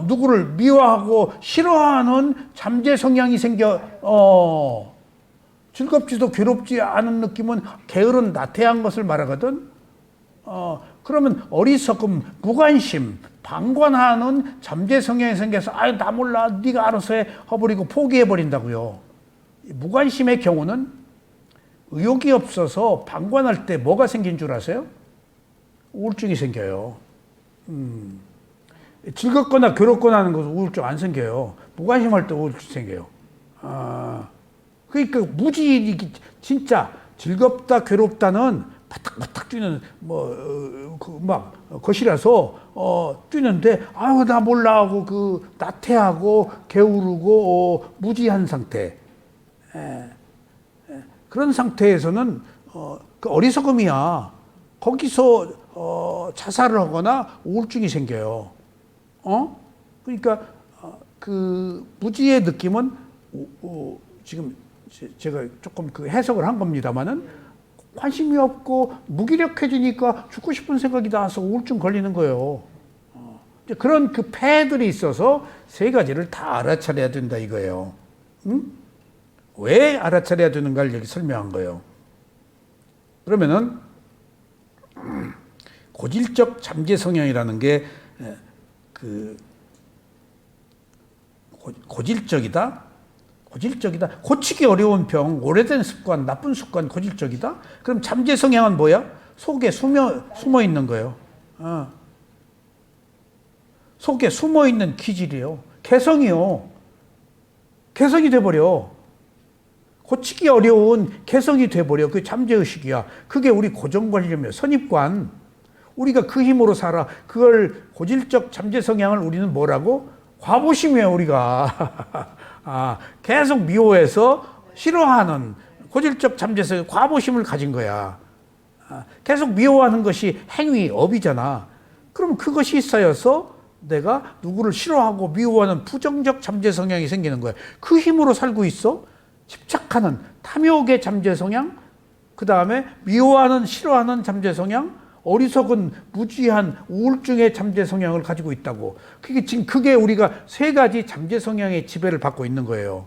누구를 미워하고 싫어하는 잠재 성향이 생겨. 즐겁지도 괴롭지 않은 느낌은 게으른 나태한 것을 말하거든. 그러면 어리석음, 무관심, 방관하는 잠재 성향이 생겨서 아유 나 몰라 네가 알아서 해 버리고 포기해 버린다고요. 무관심의 경우는 의욕이 없어서 방관할 때 뭐가 생긴 줄 아세요? 우울증이 생겨요. 즐겁거나 괴롭거나 하는 것은 우울증 안 생겨요. 무관심할 때 우울증 생겨요. 그러니까 무지 진짜 즐겁다 괴롭다는 바닥바닥 뛰는 막 것이라서 뛰는데 아유 나 몰라 하고 그 나태하고 게으르고 무지한 상태. 그런 상태에서는 그 어리석음이야. 거기서 자살을 하거나 우울증이 생겨요. 그러니까 그 무지의 느낌은 지금 제가 조금 그 해석을 한 겁니다만은 관심이 없고 무기력해지니까 죽고 싶은 생각이 나서 우울증 걸리는 거예요. 그런 그 폐들이 있어서 세 가지를 다 알아차려야 된다 이거예요. 왜 알아차려야 되는가를 여기 설명한 거예요. 그러면은 고질적 잠재 성향이라는 게 그 고질적이다. 고치기 어려운 병, 오래된 습관, 나쁜 습관, 고질적이다. 그럼 잠재 성향은 뭐야? 속에 숨어 있는 거예요. 속에 숨어 있는 기질이에요. 개성이요. 개성이 돼버려. 고치기 어려운 개성이 돼버려. 그게 잠재의식이야. 그게 우리 고정관념이에요. 선입관. 우리가 그 힘으로 살아. 그걸 고질적 잠재 성향을 우리는 뭐라고? 과보심이에요, 우리가. 계속 미워해서 싫어하는 고질적 잠재 성향, 과보심을 가진 거야. 계속 미워하는 것이 행위, 업이잖아. 그럼 그것이 쌓여서 내가 누구를 싫어하고 미워하는 부정적 잠재 성향이 생기는 거야. 그 힘으로 살고 있어. 집착하는 탐욕의 잠재 성향, 그 다음에 미워하는 싫어하는 잠재 성향, 어리석은 무지한 우울증의 잠재 성향을 가지고 있다고. 그게 지금 그게 우리가 세 가지 잠재 성향의 지배를 받고 있는 거예요.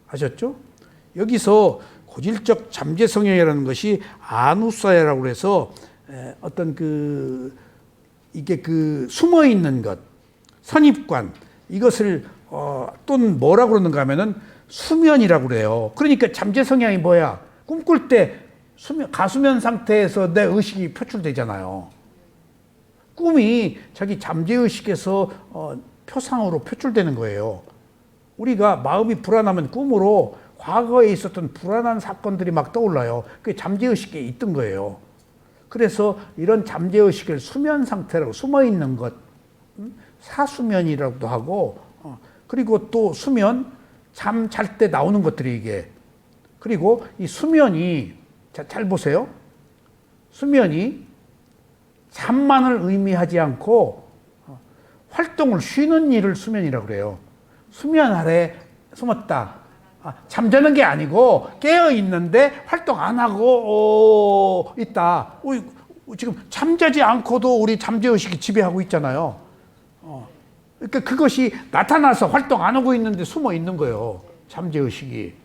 아셨죠? 여기서 고질적 잠재 성향이라는 것이 아누사야라고 해서 어떤 이게 숨어 있는 것, 선입관, 이것을 또는 뭐라고 그러는가 하면은 수면이라고 그래요. 그러니까 잠재 성향이 뭐야? 꿈꿀 때 가수면 상태에서 내 의식이 표출되잖아요. 꿈이 자기 잠재의식에서 표상으로 표출되는 거예요. 우리가 마음이 불안하면 꿈으로 과거에 있었던 불안한 사건들이 막 떠올라요. 그게 잠재의식에 있던 거예요. 그래서 이런 잠재의식을 수면 상태라고 숨어있는 것, 사수면이라고도 하고, 그리고 또 수면, 잠 잘 때 나오는 것들이 이게. 그리고 이 수면이 잘 보세요. 수면이 잠만을 의미하지 않고 활동을 쉬는 일을 수면이라고 그래요. 수면 아래 숨었다. 잠자는 게 아니고 깨어 있는데 활동 안 하고 있다. 지금 잠자지 않고도 우리 잠재의식이 지배하고 있잖아요. 그러니까 그것이 나타나서 활동 안 하고 있는데 숨어 있는 거예요. 잠재의식이.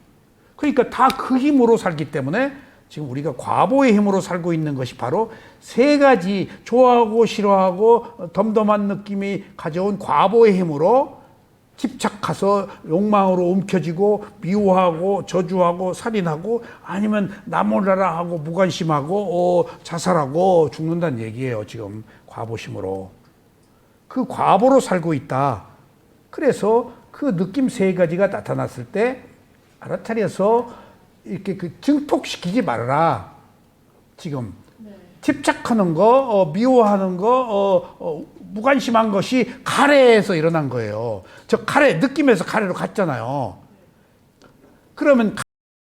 그러니까 다 그 힘으로 살기 때문에 지금 우리가 과보의 힘으로 살고 있는 것이 바로 세 가지 좋아하고 싫어하고 덤덤한 느낌이 가져온 과보의 힘으로 집착해서 욕망으로 움켜쥐고 미워하고 저주하고 살인하고 아니면 나 몰라라 하고 무관심하고 자살하고 죽는다는 얘기예요. 지금 과보심으로. 그 과보로 살고 있다. 그래서 그 느낌 세 가지가 나타났을 때 알아차려서 이렇게 증폭시키지 말아라. 지금 집착하는 거, 미워하는 거, 무관심한 것이 가래에서 일어난 거예요. 저 가래, 느낌에서 가래로 갔잖아요. 그러면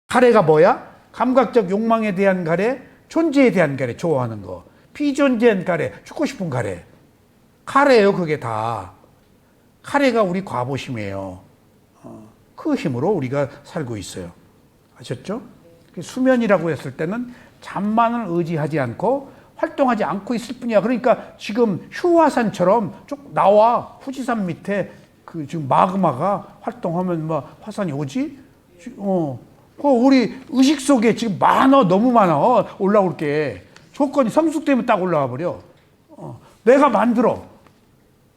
가래가 뭐야? 감각적 욕망에 대한 가래, 존재에 대한 가래, 좋아하는 거. 비존재한 가래, 죽고 싶은 가래. 가래예요, 그게 다. 가래가 우리 과보심이에요. 그 힘으로 우리가 살고 있어요. 아셨죠? 수면이라고 했을 때는 잠만을 의지하지 않고 활동하지 않고 있을 뿐이야. 그러니까 지금 휴화산처럼 쭉 나와. 후지산 밑에 지금 마그마가 활동하면 화산이 오지? 우리 의식 속에 지금 많아, 너무 많아. 올라올 게. 조건이 성숙되면 딱 올라와 버려. 내가 만들어.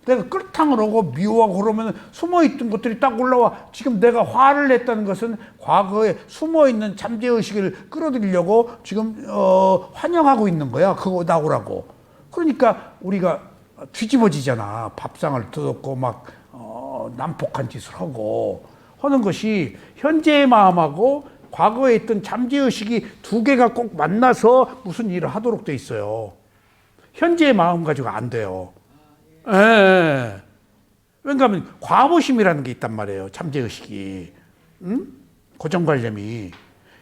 내가 끌탕을 하고 미워하고 그러면 숨어있던 것들이 딱 올라와. 지금 내가 화를 냈다는 것은 과거에 숨어있는 잠재의식을 끌어들이려고 지금 환영하고 있는 거야. 그거 나오라고. 그러니까 우리가 뒤집어지잖아. 밥상을 뜯었고 막 난폭한 짓을 하고 하는 것이 현재의 마음하고 과거에 있던 잠재의식이 두 개가 꼭 만나서 무슨 일을 하도록 돼 있어요. 현재의 마음 가지고 안 돼요. 예. 왜냐하면 과보심이라는 게 있단 말이에요. 잠재의식이. 고정관념이.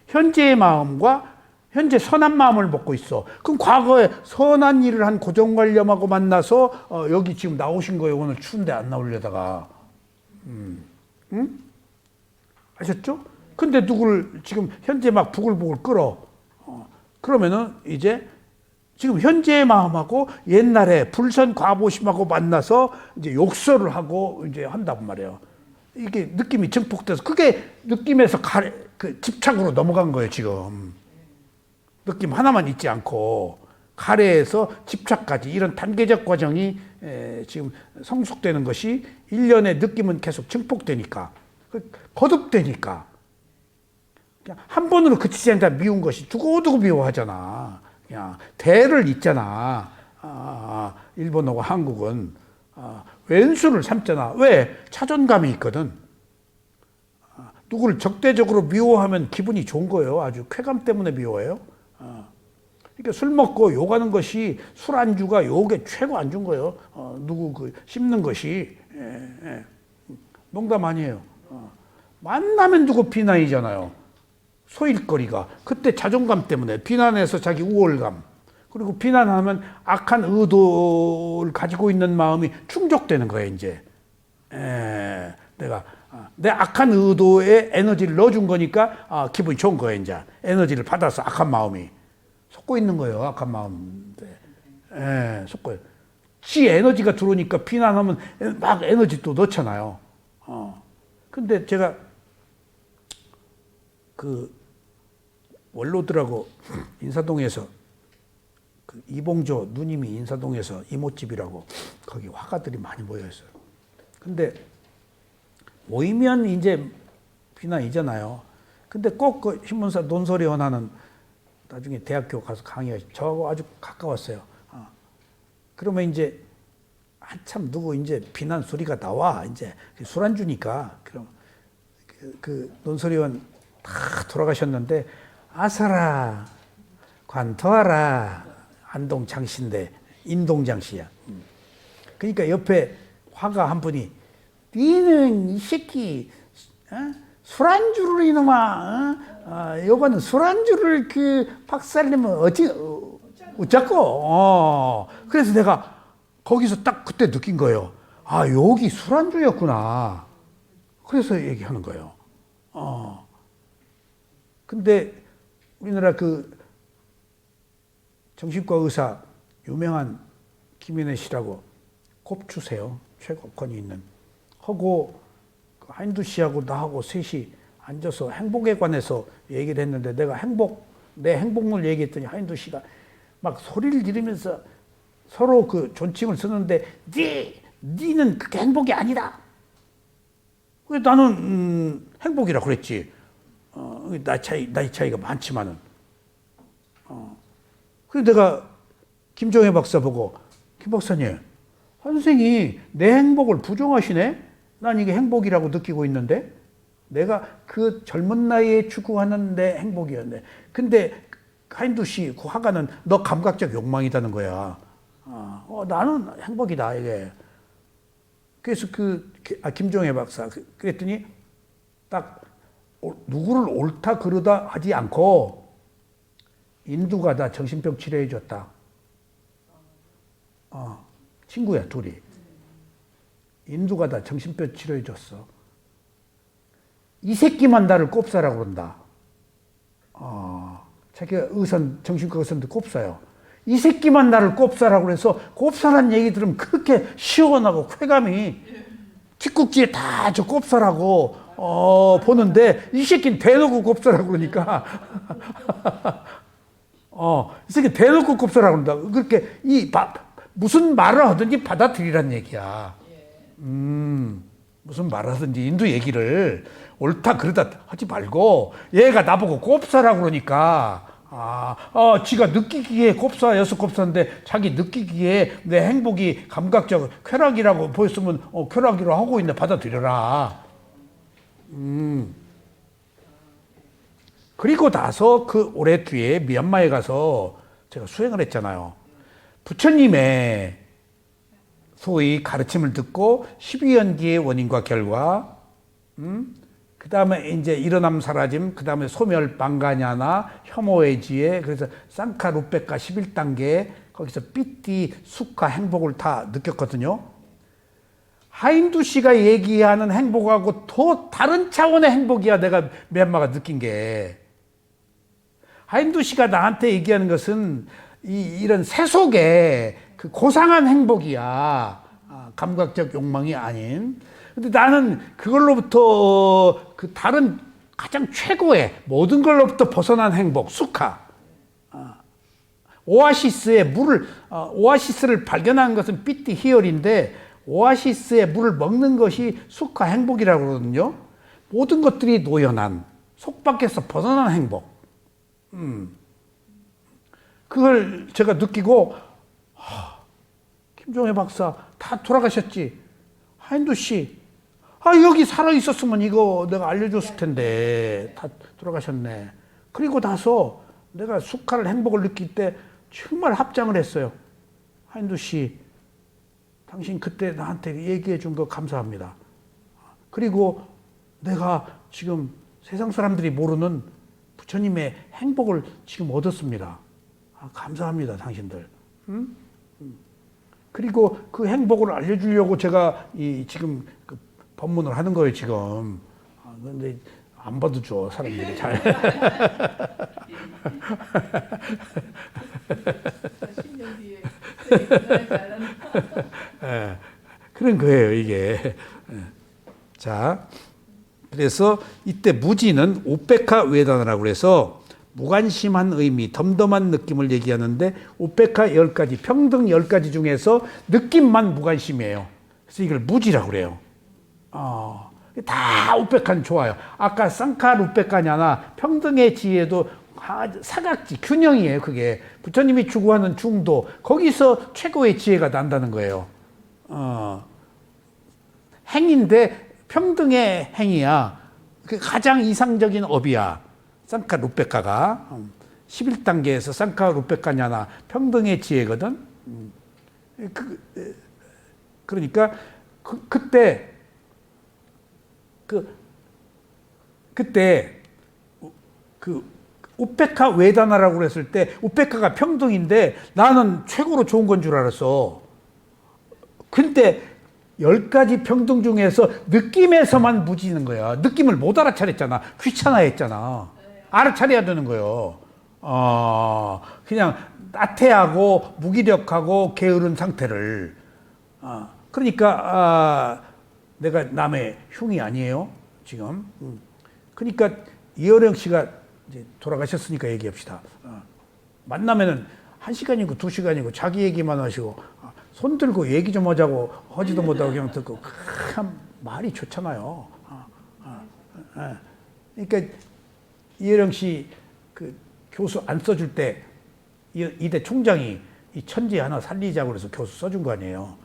현재의 마음과 현재 선한 마음을 먹고 있어. 그럼 과거에 선한 일을 한 고정관념하고 만나서 여기 지금 나오신 거예요. 오늘 추운데 안 나오려다가. 아셨죠? 근데 누구를 지금 현재 막 부글부글 끓어. 그러면은 이제 지금 현재의 마음하고 옛날에 불선 과보심하고 만나서 이제 욕설을 하고 이제 한단 말이에요. 이게 느낌이 증폭돼서 그게 느낌에서 그 집착으로 넘어간 거예요, 지금. 느낌 하나만 있지 않고 가래에서 집착까지 이런 단계적 과정이 지금 성숙되는 것이 일련의 느낌은 계속 증폭되니까 거듭되니까 그냥 한 번으로 그치지 않다 미운 것이 두고두고 미워하잖아. 그냥 대를 잇잖아. 일본하고 한국은 왼수를 삼잖아. 왜? 자존감이 있거든. 누구를 적대적으로 미워하면 기분이 좋은 거예요. 아주 쾌감 때문에 미워해요. 그러니까 술 먹고 욕하는 것이 술 안주가 욕의 최고 안주인 거예요. 누구 그 씹는 것이. 농담 아니에요. 만나면 누구 비난이잖아요. 소일거리가. 그때 자존감 때문에 비난해서 자기 우월감. 그리고 비난하면 악한 의도를 가지고 있는 마음이 충족되는 거예요, 이제. 내가 내 악한 의도에 에너지를 넣어준 거니까 기분이 좋은 거예요, 이제. 에너지를 받아서 악한 마음이. 속고 있는 거예요, 악한 마음. 속고요. 지 에너지가 들어오니까 비난하면 막 에너지 또 넣잖아요. 근데 제가 그 원로들하고 인사동에서 그 이봉조 누님이 인사동에서 이모집이라고 거기 화가들이 많이 모여 있어요. 근데 모이면 이제 비난이잖아요. 근데 꼭 그 신문사 논설위 원하는 나중에 대학교 가서 강의하시 저하고 아주 가까웠어요. 그러면 이제 한참 누구 이제 비난 소리가 나와. 이제 술안주니까. 그럼 그 논설위원 다 돌아가셨는데 아사라 관토하라 안동 장씨인데 인동 장씨야. 그러니까 옆에 화가 한 분이 니는 이 새끼 술안주를 이놈아 요거는 술안주를 그 박살내면 어쩌고 그래서 내가 거기서 딱 그때 느낀 거예요. 여기 술안주였구나. 그래서 얘기하는 거예요. 근데 우리나라 그 정신과 의사 유명한 김인혜 씨라고 곱추세요. 최고권이 있는. 하고 한두 씨하고 나하고 셋이 앉아서 행복에 관해서 얘기를 했는데 내가 내 행복을 얘기했더니 한두 씨가 막 소리를 지르면서 서로 그 존칭을 쓰는데 니는 그게 행복이 아니다. 그래서 나는 행복이라 그랬지. 나이 차이가 많지만은. 그래서 내가 김종혜 박사 보고 김 박사님, 선생이 내 행복을 부정하시네? 난 이게 행복이라고 느끼고 있는데 내가 그 젊은 나이에 추구하는 내 행복이었네. 근데 한두 씨, 그 화가는 너 감각적 욕망이라는 거야. 나는 행복이다 이게. 그래서 김종혜 박사 그랬더니 딱 누구를 옳다 그르다 하지 않고 인두가 다 정신병 치료해 줬다. 친구야 둘이. 인두가 다 정신병 치료해 줬어. 이 새끼만 나를 꼽사라고 그런다. 자기가 정신과 의사인데 꼽사요. 이 새끼만 나를 꼽사라고 그래서 꼽사란 얘기 들으면 그렇게 시원하고 쾌감이 뒷국지에 다 저 꼽사라고 보는데 이 새끼는 대놓고 곱살하고 그러니까 이 새끼 대놓고 곱살하고 그런다. 그렇게 무슨 말을 하든지 받아들이란 얘기야. 무슨 말을 하든지 인도 얘기를 옳다 그러다 하지 말고 얘가 나보고 곱살하고 그러니까 지가 느끼기에 곱사여서 곱사인데 자기 느끼기에 내 행복이 감각적 쾌락이라고 보였으면 쾌락이라고 하고 있네. 받아들여라. 그리고 나서 그 올해 뒤에 미얀마에 가서 제가 수행을 했잖아요. 부처님의 소위 가르침을 듣고 12연기의 원인과 결과, 그 다음에 이제 일어남 사라짐, 그 다음에 소멸 방가냐나 혐오의 지혜, 그래서 쌍카루페카 11단계, 거기서 삐띠, 수카 행복을 다 느꼈거든요. 하인두 씨가 얘기하는 행복하고 더 다른 차원의 행복이야, 내가 미얀마가 느낀 게. 하인두 씨가 나한테 얘기하는 것은 이런 세속의 그 고상한 행복이야. 감각적 욕망이 아닌. 근데 나는 그걸로부터 그 다른 가장 최고의 모든 걸로부터 벗어난 행복, 수카. 오아시스를 발견한 것은 삐띠 희열인데 오아시스의 물을 먹는 것이 수카 행복이라고 그러거든요. 모든 것들이 노연한, 속박에서 벗어난 행복. 그걸 제가 느끼고, 김종회 박사 다 돌아가셨지. 하인두 씨, 여기 살아 있었으면 이거 내가 알려줬을 텐데 다 돌아가셨네. 그리고 나서 내가 수카를 행복을 느낄 때 정말 합장을 했어요. 하인두 씨, 당신 그때 나한테 얘기해 준 거 감사합니다. 그리고 내가 지금 세상 사람들이 모르는 부처님의 행복을 지금 얻었습니다. 감사합니다, 당신들. 그리고 그 행복을 알려주려고 제가 지금 그 법문을 하는 거예요, 지금. 근데 안 받아줘, 사람들이 잘. 10년 뒤에 그런 거예요, 이게. 자, 그래서 이때 무지는 우페카 웨다나라고 해서 무관심한 의미, 덤덤한 느낌을 얘기하는데 우페카 10가지, 평등 10가지 중에서 느낌만 무관심이에요. 그래서 이걸 무지라고 그래요. 다 우페카는 좋아요. 아까 쌍칼 우페카냐나 평등의 지혜도 사각지, 균형이에요, 그게. 부처님이 추구하는 중도, 거기서 최고의 지혜가 난다는 거예요. 행인데 평등의 행이야. 그 가장 이상적인 업이야. 쌍카 루페카가 11단계에서 쌍카 루페카냐나 평등의 지혜거든. 그러니까 그때 우페카 웨다나라고 그랬을 때 우페카가 평등인데 나는 최고로 좋은 건 줄 알았어. 근데 10가지 평등 중에서 느낌에서만 무지는 거야. 느낌을 못 알아차렸잖아. 귀찮아했잖아. 알아차려야 되는 거예요. 그냥 나태하고 무기력하고 게으른 상태를. 그러니까 내가 남의 흉이 아니에요, 지금. 그러니까 이어령 씨가 이제 돌아가셨으니까 얘기합시다. 만나면은 1시간이고 2시간이고 자기 얘기만 하시고 손 들고 얘기 좀 하자고 하지도 못하고 그냥 듣고 참 말이 좋잖아요. 그러니까 이어령 씨 그 교수 안 써줄 때 이대 총장이 이 천재 하나 살리자고 그래서 교수 써준 거 아니에요.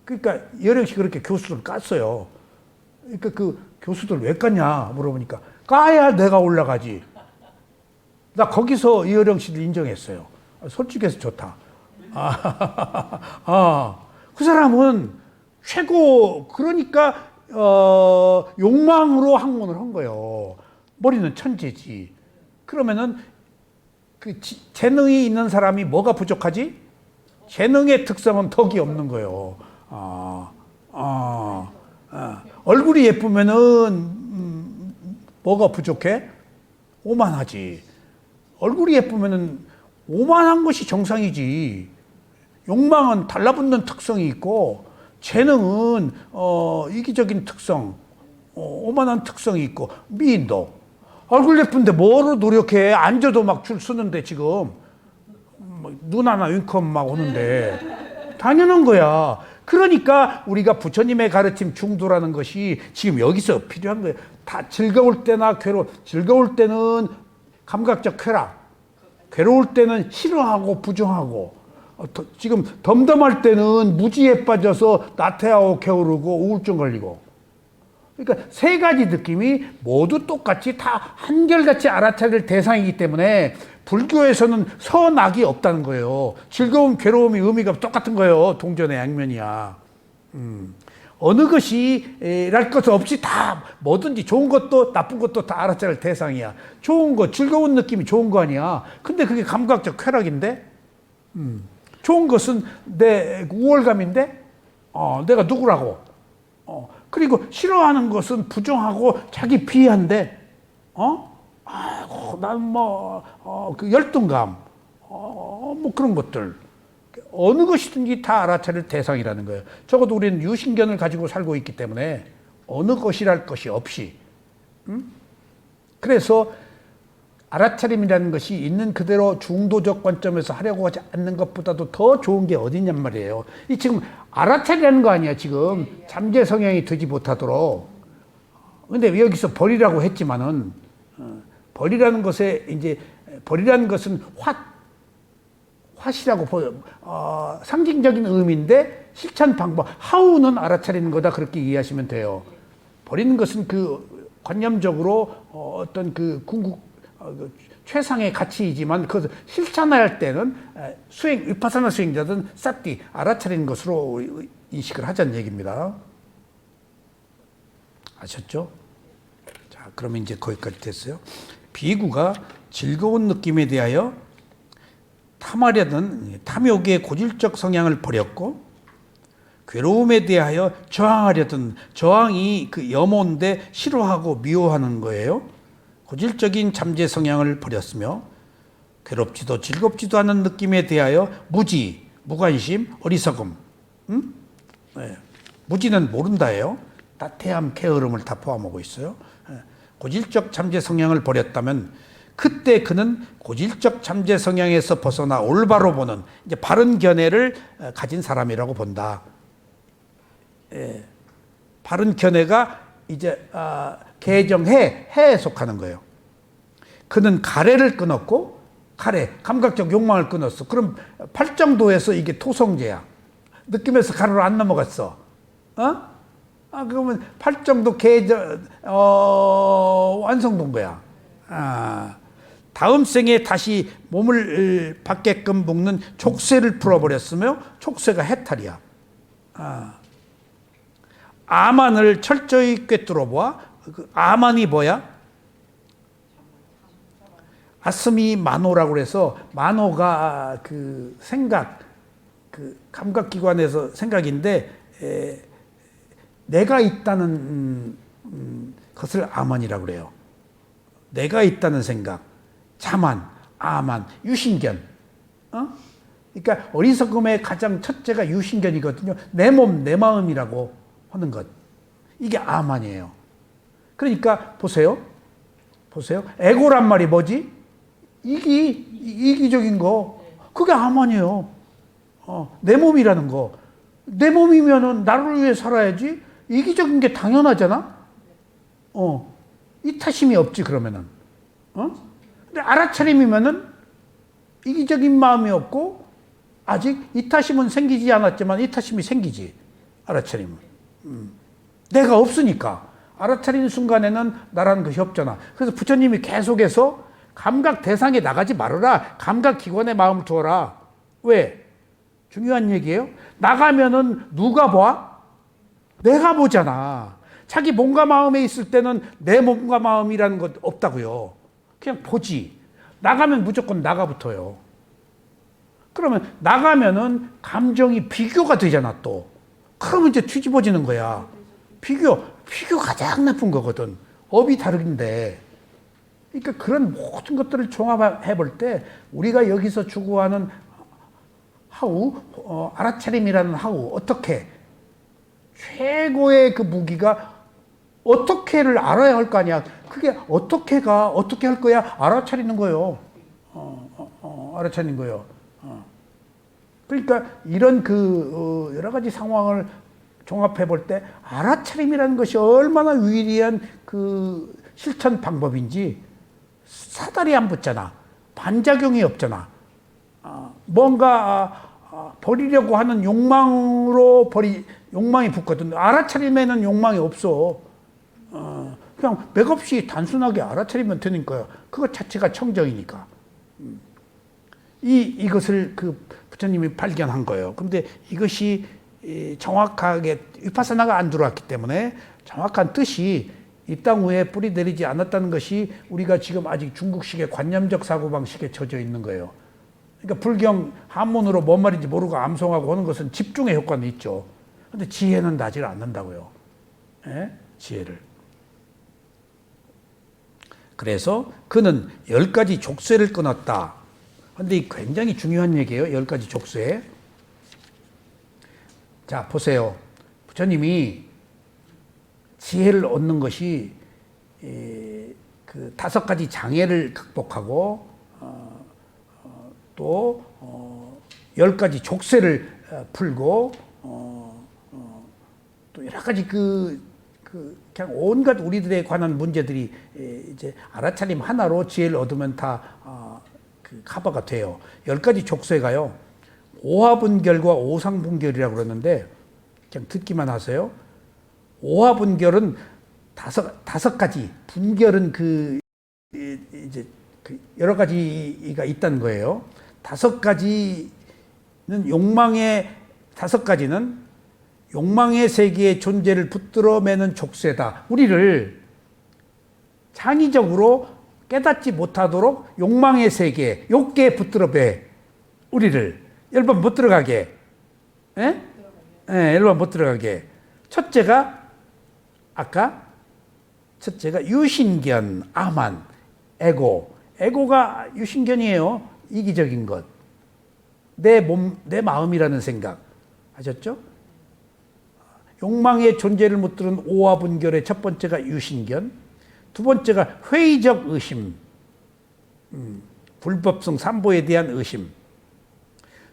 그러니까 이어령 씨 그렇게 교수들 깠어요. 그러니까 그 교수들 왜 깠냐 물어보니까 까야 내가 올라가지. 나 거기서 이어령 씨를 인정했어요. 솔직해서 좋다. 그 사람은 최고, 그러니까 욕망으로 학문을 한 거예요. 머리는 천재지. 그러면은 그 재능이 있는 사람이 뭐가 부족하지? 재능의 특성은 덕이 없는 거예요. 얼굴이 예쁘면은 뭐가 부족해? 오만하지. 얼굴이 예쁘면은 오만한 것이 정상이지. 욕망은 달라붙는 특성이 있고 재능은 이기적인 특성, 오만한 특성이 있고 미인도 얼굴 예쁜데 뭐로 노력해? 앉아도 막 줄 서는데 지금 눈 하나 윙크하면 막 오는데 당연한 거야. 그러니까 우리가 부처님의 가르침 중도라는 것이 지금 여기서 필요한 거예요. 다 즐거울 때나 즐거울 때는 감각적 쾌락, 괴로울 때는 싫어하고 부정하고, 지금 덤덤할 때는 무지에 빠져서 나태하고 게으르고 우울증 걸리고. 그러니까 세 가지 느낌이 모두 똑같이 다 한결같이 알아차릴 대상이기 때문에 불교에서는 선악이 없다는 거예요. 즐거움, 괴로움이 의미가 똑같은 거예요. 동전의 양면이야. 어느 것이랄 것 없이 다 뭐든지 좋은 것도 나쁜 것도 다 알아차릴 대상이야. 좋은 거, 즐거운 느낌이 좋은 거 아니야. 근데 그게 감각적 쾌락인데, 좋은 것은 내 우월감인데, 내가 누구라고. 그리고 싫어하는 것은 부정하고 자기 비하인데, 아이고, 난 그 열등감, 뭐 그런 것들. 어느 것이든지 다 알아차릴 대상이라는 거예요. 적어도 우리는 유신견을 가지고 살고 있기 때문에 어느 것이랄 것이 없이. 그래서 알아차림이라는 것이 있는 그대로 중도적 관점에서 하려고 하지 않는 것보다도 더 좋은 게 어디냔 말이에요. 이 지금 알아차리라는 거 아니야, 지금. 잠재 성향이 되지 못하도록. 근데 여기서 벌이라고 했지만은, 벌이라는 것에 이제, 벌이라는 것은 화시라고 보여. 상징적인 의미인데 실천 방법, 하우는 알아차리는 거다, 그렇게 이해하시면 돼요. 버리는 것은 그 관념적으로 어떤 그 궁극, 최상의 가치이지만 그것을 실천할 때는 위파사나 수행자든 사띠, 알아차리는 것으로 인식을 하자는 얘기입니다. 아셨죠? 자, 그러면 이제 거기까지 됐어요. 비구가 즐거운 느낌에 대하여 탐하려던 탐욕의 고질적 성향을 버렸고, 괴로움에 대하여 저항하려던 저항이 그 염호인데 싫어하고 미워하는 거예요. 고질적인 잠재 성향을 버렸으며, 괴롭지도 즐겁지도 않은 느낌에 대하여 무지, 무관심, 어리석음. 네. 무지는 모른다예요. 나태함, 게으름을 다 포함하고 있어요. 고질적 잠재 성향을 버렸다면 그때 그는 고질적 잠재 성향에서 벗어나 올바로 보는, 이제 바른 견해를 가진 사람이라고 본다. 예. 바른 견해가 이제 개정해에 속하는 거예요. 그는 가래를 끊었고, 감각적 욕망을 끊었어. 그럼 팔정도에서 이게 토성제야. 느낌에서 가로로 안 넘어갔어. 그러면 팔정도 완성된 거야. 다음 생에 다시 몸을 받게끔 묶는 족쇄를 풀어버렸으며, 족쇄가 해탈이야. 아만을 철저히 꿰뚫어 보아. 그 아만이 뭐야? 아스미 마노라고 그래서, 마노가 그 생각, 그 감각기관에서 생각인데, 내가 있다는 것을 아만이라고 그래요. 내가 있다는 생각, 자만, 아만, 유신견. 그러니까 어리석음의 가장 첫째가 유신견이거든요. 내 몸, 내 마음이라고 하는 것. 이게 아만이에요. 그러니까 보세요. 에고란 말이 뭐지? 이기적인 거. 그게 아만이에요. 내 몸이라는 거. 내 몸이면은 나를 위해 살아야지. 이기적인 게 당연하잖아. 이타심이 없지, 그러면은. 근데 알아차림이면은 이기적인 마음이 없고, 아직 이타심은 생기지 않았지만 이타심이 생기지. 알아차림은. 내가 없으니까. 알아차리는 순간에는 나라는 것이 없잖아. 그래서 부처님이 계속해서 감각 대상에 나가지 말아라. 감각 기관에 마음을 두어라. 왜? 중요한 얘기예요. 나가면은 누가 봐? 내가 보잖아. 자기 몸과 마음에 있을 때는 내 몸과 마음이라는 것 없다고요. 그냥 보지. 나가면 무조건 나가 붙어요. 그러면 나가면은 감정이 비교가 되잖아, 또. 그러면 이제 뒤집어지는 거야. 비교 가장 나쁜 거거든. 업이 다른데. 그러니까 그런 모든 것들을 종합해 볼 때 우리가 여기서 추구하는 하우, 알아차림이라는 하우, 어떻게 최고의 그 무기가 어떻게를 알아야 할 거 아니야. 그게 어떻게가 어떻게 할 거야 알아차리는 거예요. 알아차리는 거예요. 그러니까 이런 여러 가지 상황을 종합해 볼 때 알아차림이라는 것이 얼마나 위대한 그 실천 방법인지 사다리 안 붙잖아. 반작용이 없잖아. 뭔가 버리려고 하는 욕망이 붙거든. 알아차림에는 욕망이 없어. 그냥 맥없이 단순하게 알아차리면 되니까요. 그것 자체가 청정이니까. 이것을 그 부처님이 발견한 거예요. 근데 이것이 정확하게 위파사나가 안 들어왔기 때문에 정확한 뜻이 이 땅 위에 뿌리 내리지 않았다는 것이 우리가 지금 아직 중국식의 관념적 사고방식에 젖어 있는 거예요. 그러니까 불경 한문으로 뭔 말인지 모르고 암송하고 하는 것은 집중의 효과는 있죠. 근데 지혜는 나질 않는다고요. 예? 지혜를. 그래서 그는 10가지 족쇄를 끊었다. 근데 이 굉장히 중요한 얘기예요. 10가지 족쇄. 자, 보세요. 부처님이 지혜를 얻는 것이 그 5가지 장애를 극복하고 또 10가지 족쇄를 풀고 또 여러 가지 그냥 온갖 우리들에 관한 문제들이 이제 알아차림 하나로 지혜를 얻으면 다 커버가 돼요. 10가지 족쇄가요. 오화분결과 오상분결이라고 그러는데 그냥 듣기만 하세요. 오화분결은 다섯 가지, 분결은 이제 여러 가지가 있다는 거예요. 5가지는 욕망의 5가지는 욕망의 세계의 존재를 붙들어매는 족쇄다. 우리를 창의적으로 깨닫지 못하도록 욕망의 세계, 욕계에 붙들어매 우리를 10번 못 들어가게. 예? 예, 10번 못 들어가게. 첫째가 유신견, 아만, 에고. 에고가 유신견이에요. 이기적인 것. 내 마음이라는 생각. 아셨죠? 욕망의 존재를 못 들은 오화분결의 첫 번째가 유신견. 두 번째가 회의적 의심. 불법성 삼보에 대한 의심.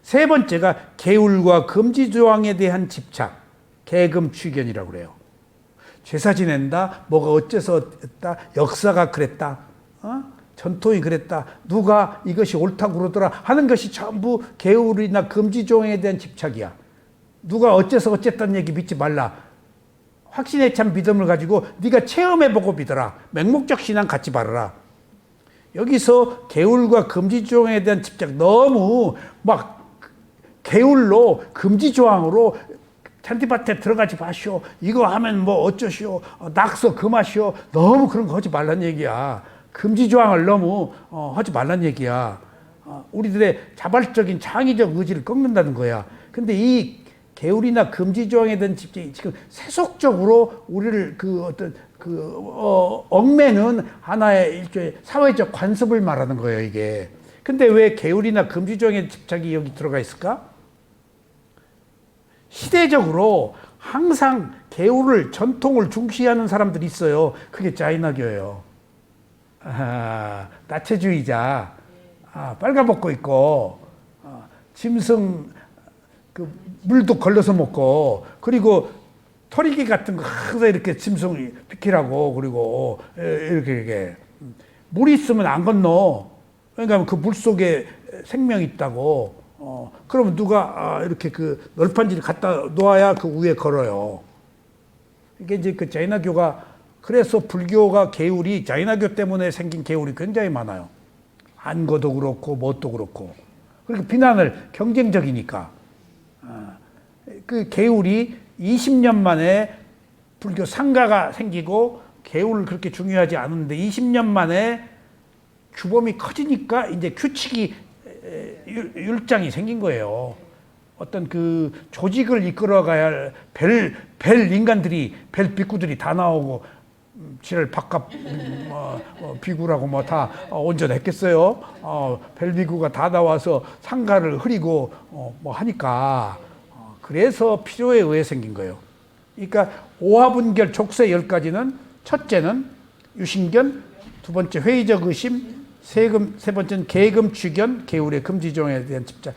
세 번째가 계율과 금지조항에 대한 집착. 계금취견이라고 그래요. 제사 지낸다, 뭐가 어째서 했다, 역사가 그랬다, 전통이 그랬다, 누가 이것이 옳다고 그러더라 하는 것이 전부 계율이나 금지조항에 대한 집착이야. 누가 어째서 어쨌다는 얘기 믿지 말라. 확신에 찬 믿음을 가지고 네가 체험해보고 믿어라. 맹목적 신앙 갖지 말아라. 여기서 계율과 금지조항에 대한 집착 너무 막 계율로 금지조항으로 잔디밭에 들어가지 마시오. 이거 하면 뭐 어쩌시오. 낙서 금하시오. 너무 그런 거 하지 말란 얘기야. 금지조항을 너무 하지 말란 얘기야. 우리들의 자발적인 창의적 의지를 꺾는다는 거야. 근데 이 계율이나 금지조항에 대한 집착이 지금 세속적으로 우리를 얽매는 하나의 일종의 사회적 관습을 말하는 거예요, 이게. 근데 왜 계율이나 금지조항에 집착이 여기 들어가 있을까? 시대적으로 항상 계율을, 전통을 중시하는 사람들이 있어요. 그게 짜이나교예요. 나체주의자, 빨가벗고 있고, 짐승 물도 걸러서 먹고, 그리고 털이기 같은 거 항상 이렇게 짐승 비키라고, 그리고 이렇게 물이 있으면 안 건너. 그러니까 그 물 속에 생명이 있다고. 그러면 누가 이렇게 그 널판지를 갖다 놓아야 그 위에 걸어요. 이게 이제 그 자이나교가, 그래서 불교가 계율이 자이나교 때문에 생긴 계율이 굉장히 많아요. 안거도 그렇고 뭣도 그렇고. 그러니까 비난을 경쟁적이니까. 그 계율이 20년 만에 불교 상가가 생기고 계율을 그렇게 중요하지 않은데 20년 만에 규범이 커지니까 이제 규칙이 율장이 생긴 거예요. 어떤 그 조직을 이끌어가야 할 벨 인간들이, 벨 비구들이 다 나오고, 지를 바깥 비구라고 뭐 다 온전했겠어요. 벨 비구가 다 나와서 상가를 흐리고 뭐 하니까, 그래서 필요에 의해 생긴 거예요. 그러니까 오화분결 족쇄 10가지는 첫째는 유신견, 두 번째 회의적 의심, 세 번째는 계금 취견, 계율의 금지조항에 대한 집착,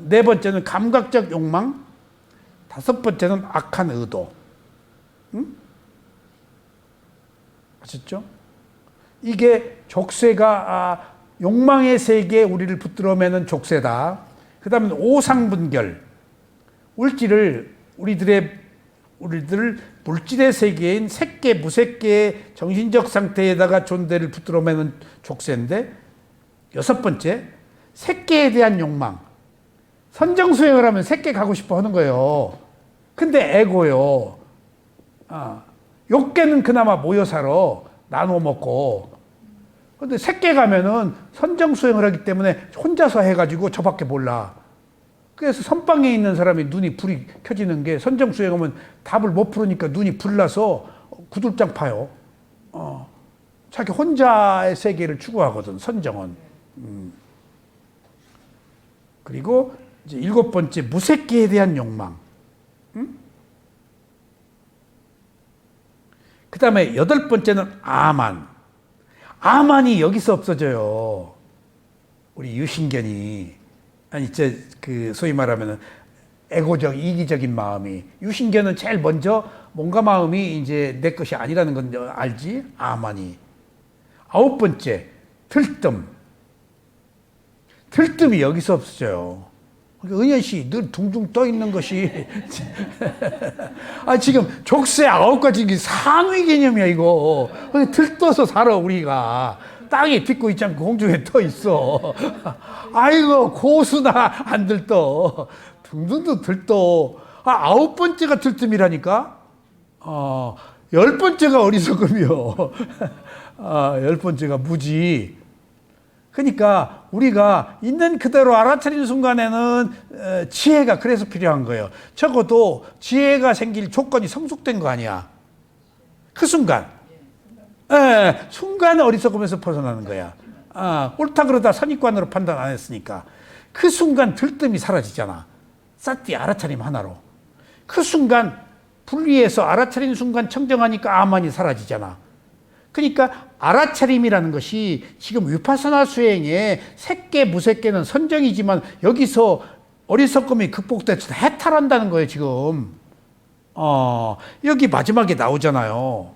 네 번째는 감각적 욕망, 다섯 번째는 악한 의도. 응? 아셨죠? 이게 족쇄가 욕망의 세계에 우리를 붙들어매는 족쇄다. 그 다음에 오상분결, 우리들 물질의 세계인 색계, 무색계의 정신적 상태에다가 존재를 붙들어매는 족쇄인데, 여섯 번째, 색계에 대한 욕망. 선정수행을 하면 색계 가고 싶어 하는 거예요. 근데 에고요. 욕계는 그나마 모여 살아. 나눠 먹고. 근데 색계 가면은 선정수행을 하기 때문에 혼자서 해가지고 저밖에 몰라. 그래서 선방에 있는 사람이 눈이 불이 켜지는 게 선정수행하면 답을 못 풀으니까 눈이 불나서 구들장 파요. 자기 혼자의 세계를 추구하거든, 선정은. 그리고 이제 일곱 번째, 무색계에 대한 욕망. 그 다음에 여덟 번째는 아만. 아만이 여기서 없어져요. 우리 유신견이. 소위 말하면 에고적, 이기적인 마음이. 유신견은 제일 먼저 뭔가 마음이 이제 내 것이 아니라는 건 알지? 아만이. 아홉 번째, 들뜸. 들뜸이 여기서 없어져요. 은현 씨, 늘 둥둥 떠 있는 것이. 지금 족쇄 9가지 상위 개념이야, 이거. 들떠서 살아, 우리가. 땅에 딛고 있지 않고 공중에 떠 있어. 아이고, 고수나 안 들떠. 둥둥도 들떠. 아홉 번째가 들뜸이라니까? 10번째가 어리석음이요. 10번째가 무지. 그러니까 우리가 있는 그대로 알아차리는 순간에는 지혜가 그래서 필요한 거예요. 적어도 지혜가 생길 조건이 성숙된 거 아니야. 그 순간. 순간 어리석음에서 벗어나는 거야. 옳다 그러다 선입관으로 판단 안 했으니까. 그 순간 들뜸이 사라지잖아. 쌌띠 알아차림 하나로. 그 순간 분리해서 알아차리는 순간 청정하니까 아만이 사라지잖아. 그러니까 알아차림이라는 것이 지금 위파사나 수행의 색계, 무색계는 선정이지만 여기서 어리석음이 극복돼서 해탈한다는 거예요, 지금. 여기 마지막에 나오잖아요.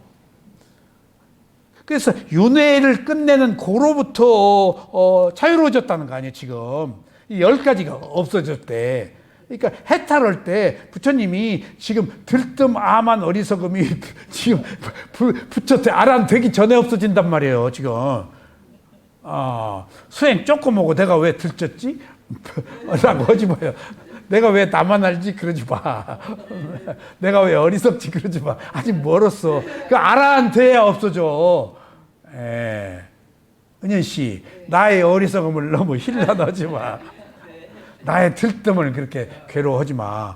그래서 윤회를 끝내는 고로부터 자유로워졌다는 거 아니에요, 지금. 이 10가지가 없어졌대. 그러니까 해탈할 때 부처님이 지금 들뜸, 아만, 어리석음이 지금 부처 아란 되기 전에 없어진단 말이에요, 지금. 수행 조금 오고 내가 왜 들쳤지? 라고 하지 마요. 내가 왜 나만 알지? 그러지 마. 내가 왜 어리석지? 그러지 마. 아직 멀었어. 그 아란 돼야 없어져. 은현 씨, 나의 어리석음을 너무 힐난하지 마. 나의 들뜸을 그렇게 괴로워하지 마.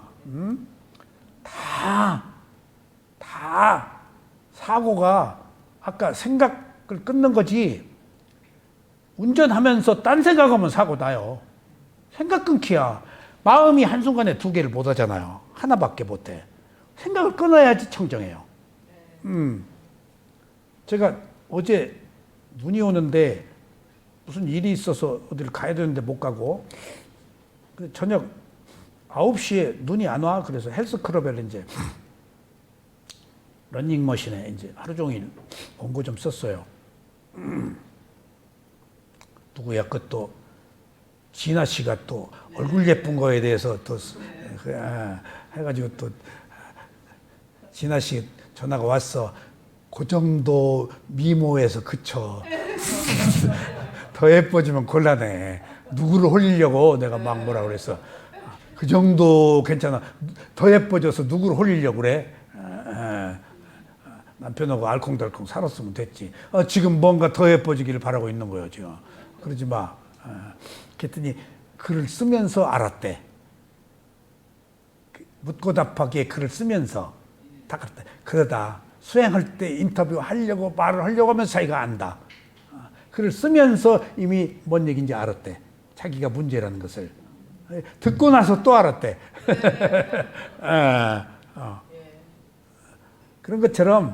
다 사고가 아까 생각을 끊는 거지. 운전하면서 딴 생각하면 사고 나요. 생각 끊기야. 마음이 한순간에 두 개를 못 하잖아요. 하나밖에 못 해. 생각을 끊어야지 청정해요. 제가 어제 눈이 오는데 무슨 일이 있어서 어디를 가야 되는데 못 가고, 저녁 9시에 눈이 안 와. 그래서 헬스클럽에 이제 러닝머신에 이제 하루 종일 원고 좀 썼어요. 누구야, 그것도 진아 씨가 또 얼굴 예쁜 거에 대해서 또 해가지고 또 진아 씨 전화가 왔어. 그 정도 미모에서 그쳐. 더 예뻐지면 곤란해. 누구를 홀리려고 내가 막 뭐라 그랬어. 그 정도 괜찮아. 더 예뻐져서 누구를 홀리려고 그래. 남편하고 알콩달콩 살았으면 됐지. 지금 뭔가 더 예뻐지기를 바라고 있는 거예요, 지금. 그러지 마. 그랬더니 글을 쓰면서 알았대. 묻고 답하기에 글을 쓰면서 다 알았대. 그러다 수행할 때 인터뷰 하려고 말을 하려고 하면서 자기가 안다. 글을 쓰면서 이미 뭔 얘기인지 알았대. 자기가 문제라는 것을. 듣고 나서 또 알았대. 그런 것처럼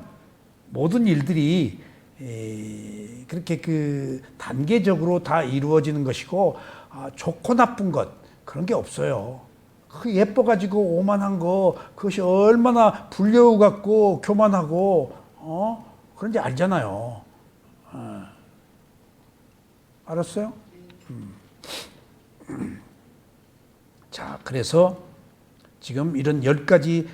모든 일들이 그렇게 그 단계적으로 다 이루어지는 것이고 좋고 나쁜 것 그런 게 없어요. 그 예뻐가지고 오만한 거 그것이 얼마나 불려우 같고 교만하고 그런지 알잖아요. 알았어요? 자, 그래서 지금 이런 10가지,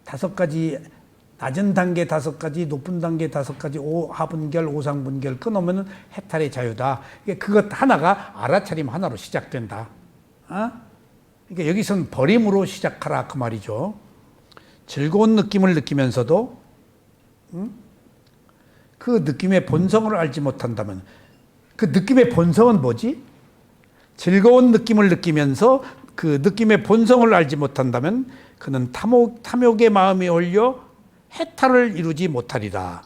5가지, 낮은 단계 5가지, 높은 단계 5가지, 하분결, 오상분결 끊으면 해탈의 자유다. 그것 하나가 알아차림 하나로 시작된다. 그러니까 여기서는 버림으로 시작하라 그 말이죠. 즐거운 느낌을 느끼면서도 그 느낌의 본성을 알지 못한다면, 그 느낌의 본성은 뭐지? 즐거운 느낌을 느끼면서 그 느낌의 본성을 알지 못한다면 그는 탐욕의 마음이 올려 해탈을 이루지 못하리라.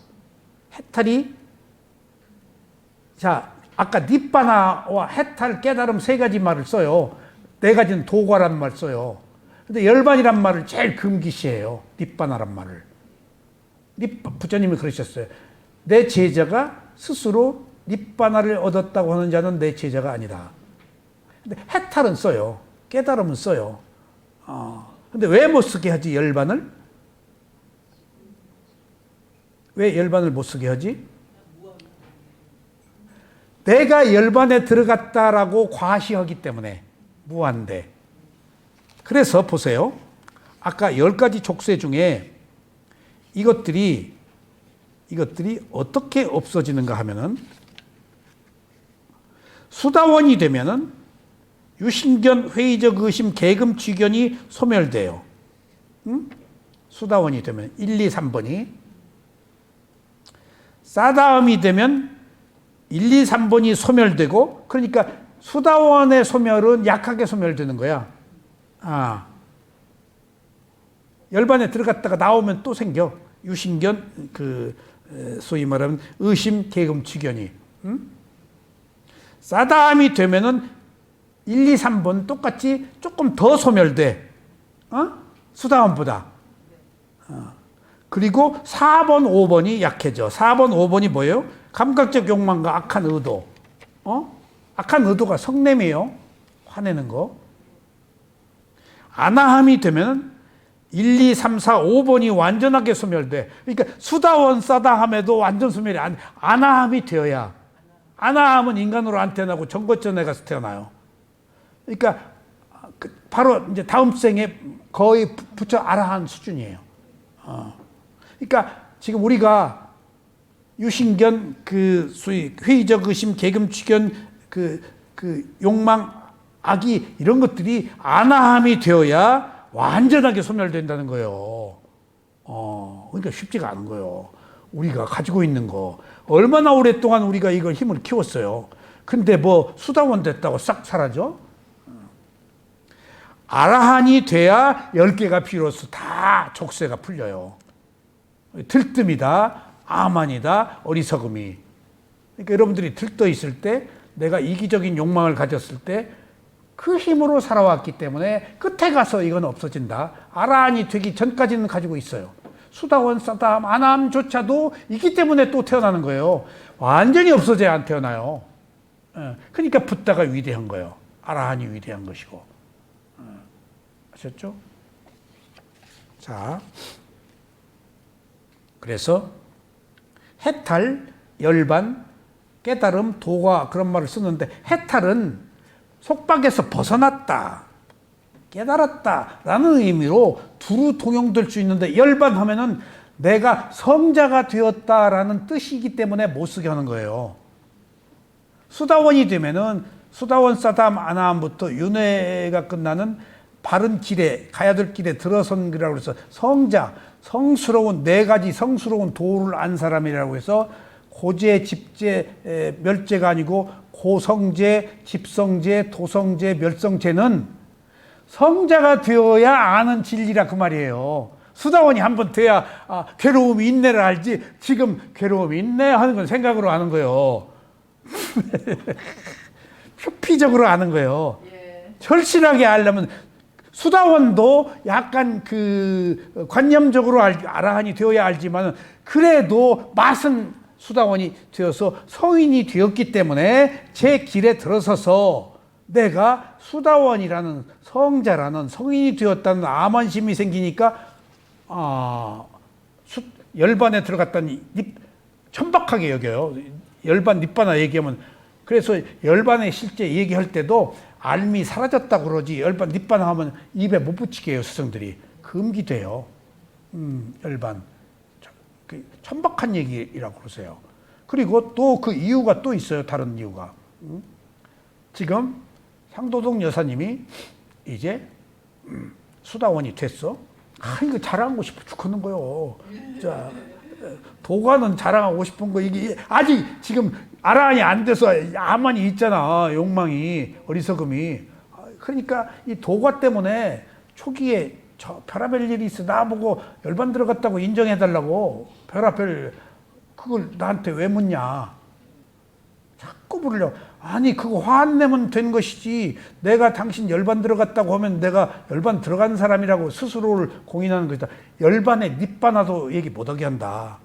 해탈이, 자, 아까 니빠나와 해탈, 깨달음 3가지 말을 써요. 4가지는 도과란 말 써요. 근데 열반이란 말을 제일 금기시해요. 니빠나란 말을. 부처님이 그러셨어요. 내 제자가 스스로 니빠나를 얻었다고 하는 자는 내 제자가 아니다. 근데 해탈은 써요. 깨달음은 써요. 근데 왜 못 쓰게 하지, 열반을? 왜 열반을 못 쓰게 하지? 내가 열반에 들어갔다라고 과시하기 때문에 무한대. 그래서 보세요. 아까 10가지 족쇄 중에 이것들이 어떻게 없어지는가 하면은 수다원이 되면은 유신견, 회의적 의심, 계금, 취견이 소멸돼요. 수다원이 되면 1, 2, 3번이. 싸다음이 되면 1, 2, 3번이 소멸되고, 그러니까 수다원의 소멸은 약하게 소멸되는 거야. 열반에 들어갔다가 나오면 또 생겨. 유신견, 소위 말하면 의심, 계금, 취견이. 싸다함이 되면은 1, 2, 3번 똑같이 조금 더 소멸돼. 수다원보다. 그리고 4번, 5번이 약해져. 4번, 5번이 뭐예요? 감각적 욕망과 악한 의도. 악한 의도가 성냄이에요. 화내는 거. 안아함이 되면 1, 2, 3, 4, 5번이 완전하게 소멸돼. 그러니까 수다원, 싸다함에도 완전 소멸이 안아함이 되어야. 안아함은 인간으로 안 태어나고 정거전에 가서 태어나요. 그러니까 바로 이제 다음 생에 거의 부처 아라한 수준이에요. 그러니까 지금 우리가 유신견, 소위 회의적 의심, 계금, 취견, 욕망, 악이 이런 것들이 안아함이 되어야 완전하게 소멸된다는 거예요. 그러니까 쉽지가 않은 거예요. 우리가 가지고 있는 거 얼마나 오랫동안 우리가 이걸 힘을 키웠어요. 근데 뭐 수다원 됐다고 싹 사라져? 아라한이 돼야 10개가 비로소 다 족쇄가 풀려요. 들뜸이다, 아만이다, 어리석음이. 그러니까 여러분들이 들떠 있을 때, 내가 이기적인 욕망을 가졌을 때 그 힘으로 살아왔기 때문에 끝에 가서 이건 없어진다. 아라한이 되기 전까지는 가지고 있어요. 수다원, 싸다함, 안함조차도 있기 때문에 또 태어나는 거예요. 완전히 없어져야 안 태어나요. 그러니까 붓다가 위대한 거예요. 아라한이 위대한 것이고. 아셨죠? 자, 그래서 해탈, 열반, 깨달음, 도가 그런 말을 쓰는데, 해탈은 속박에서 벗어났다, 깨달았다 라는 의미로 두루 통용될 수 있는데, 열반하면은 내가 성자가 되었다라는 뜻이기 때문에 못 쓰게 하는 거예요. 수다원이 되면은 수다원, 싸다함, 안아함부터 윤회가 끝나는 바른 길에, 가야 될 길에 들어선 길이라고 해서 성자, 성스러운 4가지 성스러운 도를 안 사람이라고 해서 고재, 집재, 멸재가 아니고 고성재, 집성재, 도성재, 멸성재는 성자가 되어야 아는 진리라 그 말이에요. 수다원이 한번 돼야 괴로움이 있네를 알지, 지금 괴로움이 있네 하는 건 생각으로 아는 거예요. 표피적으로 아는 거예요. 절실하게 알려면 수다원도 약간 그 관념적으로 알아하니 되어야 알지만 그래도 맛은 수다원이 되어서 성인이 되었기 때문에 제 길에 들어서서 내가 수다원이라는 성자라는 성인이 되었다는 암환심이 생기니까 열반에 들어갔다니 천박하게 여겨요. 열반 닛바나 얘기하면 그래서 열반에 실제 얘기할 때도 알미 사라졌다고 그러지 열반 닛바나 하면 입에 못 붙이게 해요. 스승들이 금기돼요. 열반 천박한 얘기라고 그러세요. 그리고 또 그 이유가 또 있어요. 다른 이유가 지금 상도동 여사님이 이제 수다원이 됐어. 이거 자랑하고 싶어 죽겠는 거요. 자, 도가는 자랑하고 싶은 거 이게 아직 지금 아라한이 안 돼서 아만이 있잖아. 욕망이 어리석음이. 그러니까 이 도가 때문에 초기에 저 별하별 일이 있어 나보고 열반 들어갔다고 인정해달라고 별하별 그걸 나한테 왜 묻냐. 자꾸 물으려. 아니 그거 화안 내면 된 것이지 내가 당신 열반 들어갔다고 하면 내가 열반 들어간 사람이라고 스스로를 공인하는 것이다. 열반에 닛바나도 얘기 못하게 한다.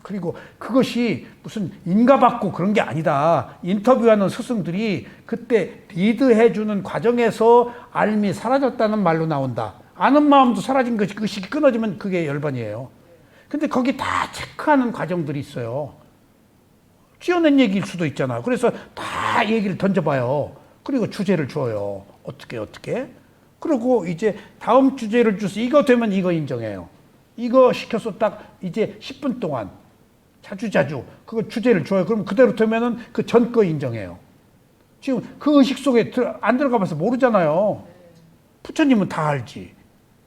그리고 그것이 무슨 인가받고 그런 게 아니다. 인터뷰하는 스승들이 그때 리드해주는 과정에서 알미 사라졌다는 말로 나온다. 아는 마음도 사라진 것이 그 시기 끊어지면 그게 열반이에요. 근데 거기 다 체크하는 과정들이 있어요. 찌어낸 얘기일 수도 있잖아. 그래서 다 얘기를 던져봐요. 그리고 주제를 줘요. 어떻게. 그리고 이제 다음 주제를 줘서 이거 되면 이거 인정해요. 이거 시켜서 딱 이제 10분 동안 자주 그거 주제를 줘요. 그럼 그대로 되면은 그 전 거 인정해요. 지금 그 의식 속에 안 들어가 봐서 모르잖아요. 부처님은 다 알지.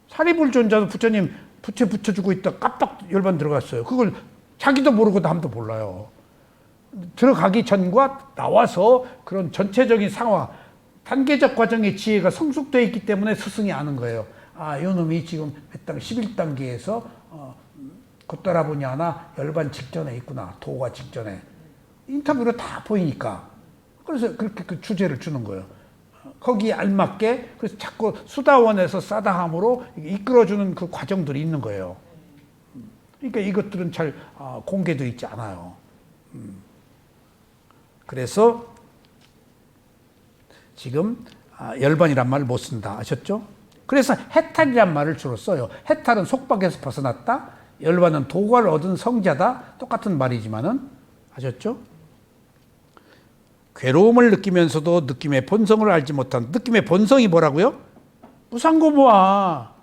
사리불존자도 부처님 부채 붙여주고 있다 깜빡 열반 들어갔어요. 그걸 자기도 모르고 남도 몰라요. 들어가기 전과 나와서 그런 전체적인 상황, 단계적 과정의 지혜가 성숙되어 있기 때문에 스승이 아는 거예요. 이놈이 지금 몇 단, 11단계에서 겉돌아보니 하나 열반 직전에 있구나. 도가 직전에. 인터뷰로 다 보이니까. 그래서 그렇게 그 주제를 주는 거예요. 거기에 알맞게 그래서 자꾸 수다원에서 사다함으로 이끌어주는 그 과정들이 있는 거예요. 그러니까 이것들은 잘 공개되어 있지 않아요. 그래서 지금 열반이란 말을 못 쓴다 아셨죠? 그래서 해탈이란 말을 주로 써요. 해탈은 속박에서 벗어났다. 열반은 도가를 얻은 성자다. 똑같은 말이지만은 아셨죠? 괴로움을 느끼면서도 느낌의 본성을 알지 못한 느낌의 본성이 뭐라고요? 무상고무아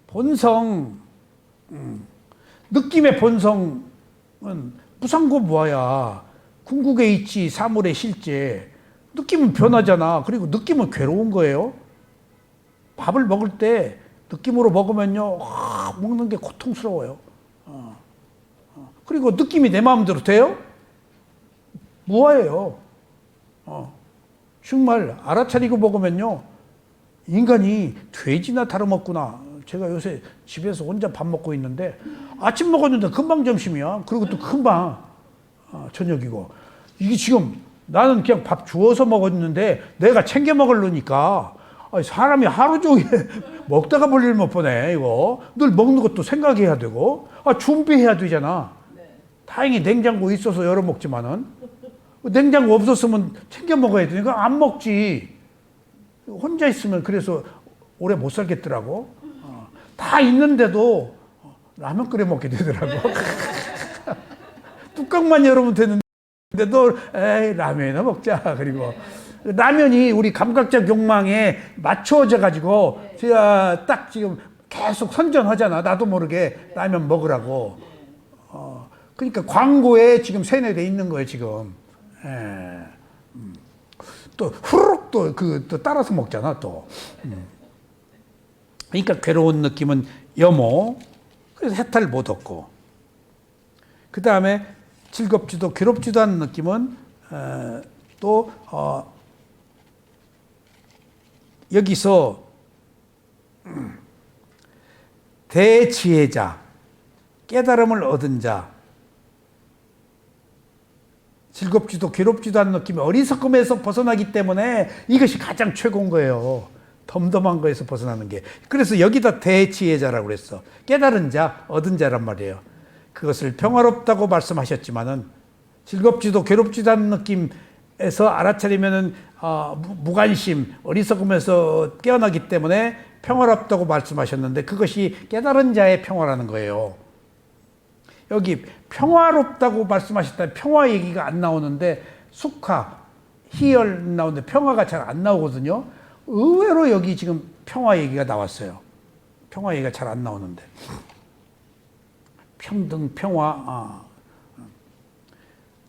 본성. 느낌의 본성은 무상고무아야. 궁극의 이치, 사물의 실제. 느낌은 변하잖아. 그리고 느낌은 괴로운 거예요. 밥을 먹을 때 느낌으로 먹으면요, 먹는 게 고통스러워요. 그리고 느낌이 내 마음대로 돼요? 무아예요. 정말 알아차리고 먹으면요, 인간이 돼지나 다름없구나. 제가 요새 집에서 혼자 밥 먹고 있는데 아침 먹었는데 금방 점심이야. 그리고 또 금방 저녁이고. 이게 지금 나는 그냥 밥 주워서 먹었는데 내가 챙겨 먹으려니까 사람이 하루 종일 먹다가 볼 일 못 보네. 이거 늘 먹는 것도 생각해야 되고 준비해야 되잖아. 다행히 냉장고 있어서 열어 먹지만은 냉장고 없었으면 챙겨 먹어야 되니까 안 먹지. 혼자 있으면 그래서 오래 못 살겠더라고. 다 있는데도 라면 끓여 먹게 되더라고. 뚜껑만 열으면 되는데도 에이 라면이나 먹자. 그리고 라면이 우리 감각적 욕망에 맞춰져 가지고 제가 딱 지금 계속 선전하잖아. 나도 모르게 라면 먹으라고. 그러니까 광고에 지금 세뇌돼 있는 거예요 지금. 또 후루룩 또 따라서 먹잖아 또. 그러니까 괴로운 느낌은 염호. 그래서 해탈 못 얻고. 그 다음에 즐겁지도 괴롭지도 않은 느낌은 또 여기서 대지혜자, 깨달음을 얻은 자, 즐겁지도 괴롭지도 않은 느낌이 어리석음에서 벗어나기 때문에 이것이 가장 최고인 거예요. 덤덤한 거에서 벗어나는 게. 그래서 여기다 대지혜자라고 그랬어. 깨달은 자, 얻은 자란 말이에요. 그것을 평화롭다고 말씀하셨지만은 즐겁지도 괴롭지도 않은 느낌에서 알아차리면은 무관심, 어리석음에서 깨어나기 때문에 평화롭다고 말씀하셨는데 그것이 깨달은 자의 평화라는 거예요. 여기 평화롭다고 말씀하셨다. 평화 얘기가 안 나오는데 숙화, 희열 나오는데 평화가 잘 안 나오거든요. 의외로 여기 지금 평화 얘기가 나왔어요. 평화 얘기가 잘 안 나오는데. 평등, 평화.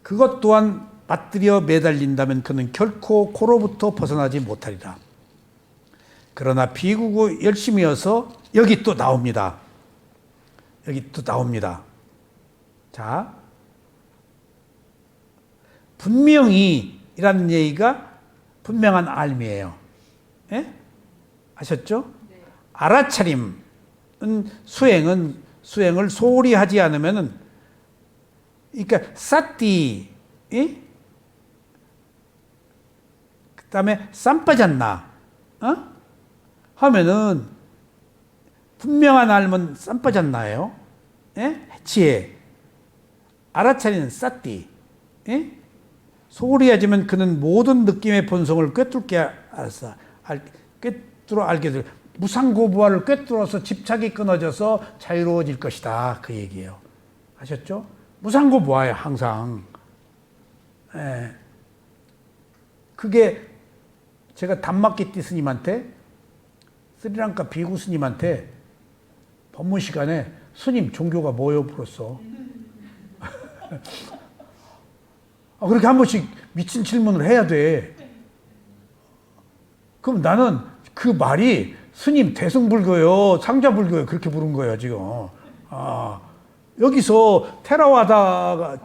그것 또한 맞들여 매달린다면 그는 결코 코로부터 벗어나지 못하리라. 그러나 비구고 열심이어서 여기 또 나옵니다. 여기 또 나옵니다. 자, 분명히 이라는 얘기가 분명한 알미예요. 예? 아셨죠? 네. 알아차림은 수행을 소홀히 하지 않으면은, 그러니까 사띠, 예? 그 다음에 쌈빠졌나, 하면은 분명한 알면 쌈빠졌나예요. 예? 지혜. 알아차리는 사띠. 예? 소홀히 하지만 그는 모든 느낌의 본성을 꿰뚫게 알았어. 꿰뚫어 알게 될. 무상고부화를 꿰뚫어서 집착이 끊어져서 자유로워질 것이다. 그 얘기예요. 아셨죠? 무상고부화예요. 항상. 예. 그게 제가 담마키티 스님한테, 스리랑카 비구 스님한테 법문 시간에 스님 종교가 뭐요? 물었어. 그렇게 한 번씩 미친 질문을 해야 돼. 그럼 나는 그 말이 스님 대승불교요, 상자불교요 그렇게 부른 거예요 지금. 여기서 테라와다가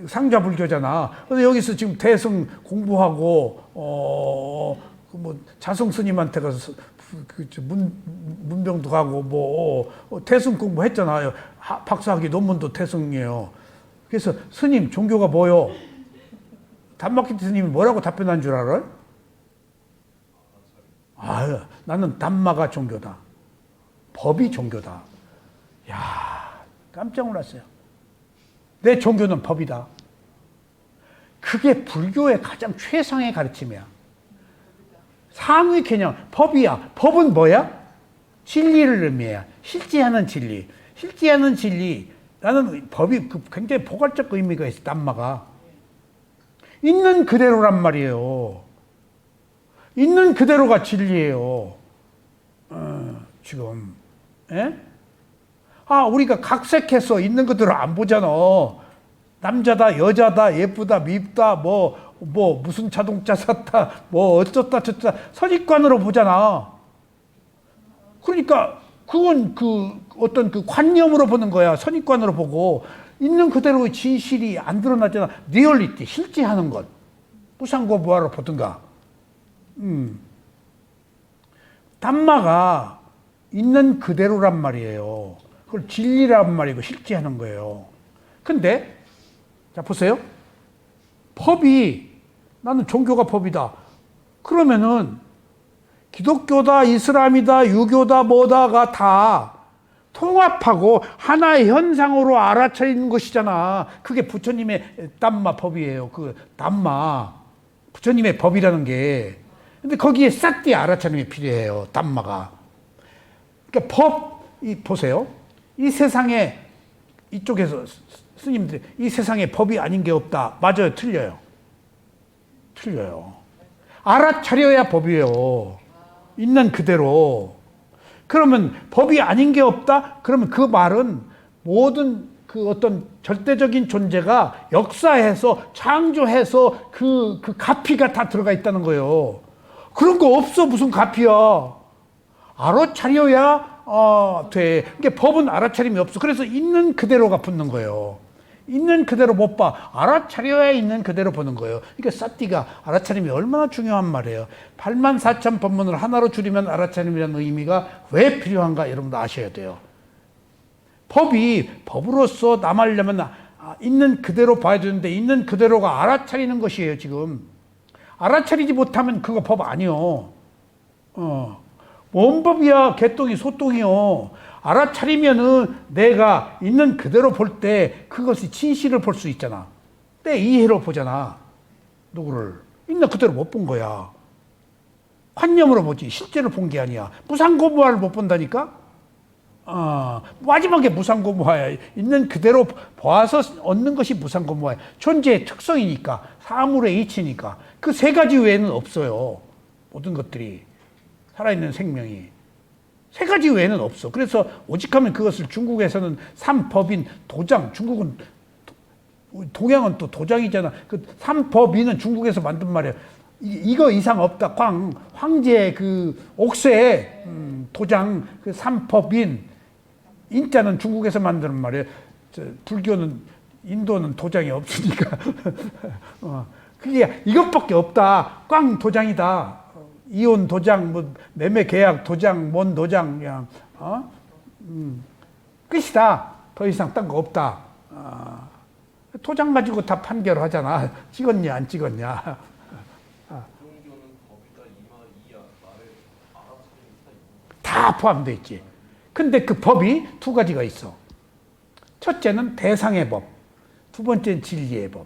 상자불교잖아. 그래서 여기서 지금 대승 공부하고 뭐 자성 스님한테 가서 문병도 가고 뭐 대승 공부했잖아요. 박사학위 논문도 대승이에요. 그래서 스님 종교가 뭐요? 담마키티 스님이 뭐라고 답변한 줄 알아요? 나는 담마가 종교다. 법이 종교다. 야, 깜짝 놀랐어요. 내 종교는 법이다. 그게 불교의 가장 최상의 가르침이야. 상위 개념, 법이야. 법은 뭐야? 진리를 의미해요. 실제하는 진리. 실제하는 진리. 나는 법이 굉장히 포괄적 의미가 있어, 담마가. 있는 그대로란 말이에요. 있는 그대로가 진리예요. 지금. 예? 우리가 각색해서 있는 그대로 안 보잖아. 남자다, 여자다, 예쁘다, 밉다, 무슨 자동차 샀다, 어쩌다 저쩌다 선입관으로 보잖아. 그러니까 그건 어떤 관념으로 보는 거야. 선입관으로 보고. 있는 그대로의 진실이 안 드러나잖아. 리얼리티, 실제하는 것. 무상고부화로 보든가. 담마가 있는 그대로란 말이에요. 그걸 진리란 말이고 실제하는 거예요. 근데 자 보세요. 법이 나는 종교가 법이다. 그러면은 기독교다, 이슬람이다, 유교다, 뭐다가 다 통합하고 하나의 현상으로 알아차리는 것이잖아. 그게 부처님의 담마 법이에요. 그 담마 부처님의 법이라는 게. 근데 거기에 싹디 알아차림이 필요해요. 담마가. 그러니까 보세요. 이 세상에 이쪽에서 스님들이 이 세상에 법이 아닌 게 없다. 맞아요. 틀려요. 알아차려야 법이에요. 있는 그대로. 그러면 법이 아닌 게 없다? 그러면 그 말은 모든 어떤 절대적인 존재가 역사해서 창조해서 그 가피가 다 들어가 있다는 거예요. 그런 거 없어. 무슨 가피야. 알아차려야 돼. 그러니까 법은 알아차림이 없어. 그래서 있는 그대로가 붙는 거예요. 있는 그대로 못 봐. 알아차려야 있는 그대로 보는 거예요. 그러니까 사띠가 알아차림이 얼마나 중요한 말이에요. 84,000 법문을 하나로 줄이면 알아차림이라는 의미가 왜 필요한가 여러분도 아셔야 돼요. 법이 법으로서 남으려면 있는 그대로 봐야 되는데 있는 그대로가 알아차리는 것이에요. 지금 알아차리지 못하면 그거 법 아니요. 뭔 법이야? 개똥이 소똥이요. 알아차리면은 내가 있는 그대로 볼 때 그것이 진실을 볼 수 있잖아. 내 이해로 보잖아. 누구를 있는 그대로 못 본 거야. 관념으로 보지 실제로 본 게 아니야. 무상고무화를 못 본다니까. 마지막에 무상고무화야. 있는 그대로 봐서 얻는 것이 무상고무화야. 존재의 특성이니까, 사물의 이치니까. 그 세 가지 외에는 없어요. 모든 것들이, 살아있는 생명이 세 가지 외에는 없어. 그래서 오직하면 그것을 중국에서는 삼법인 도장, 중국은 동양은 또 도장이잖아. 그 삼법인은 중국에서 만든 말이야. 이거 이상 없다. 황제 그 옥새 도장 그 삼법인. 인자는 중국에서 만드는 말이에요. 불교는 인도는 도장이 없으니까. 그게 이것밖에 없다. 꽝 도장이다. 이혼 도장, 뭐 매매 계약 도장, 뭔 도장, 그냥 끝이다. 더 이상 딴 거 없다. 도장 가지고 다 판결하잖아. 찍었냐 안 찍었냐. 다 포함되어 있지. 근데 그 법이 두 가지가 있어. 첫째는 대상의 법, 두 번째는 진리의 법.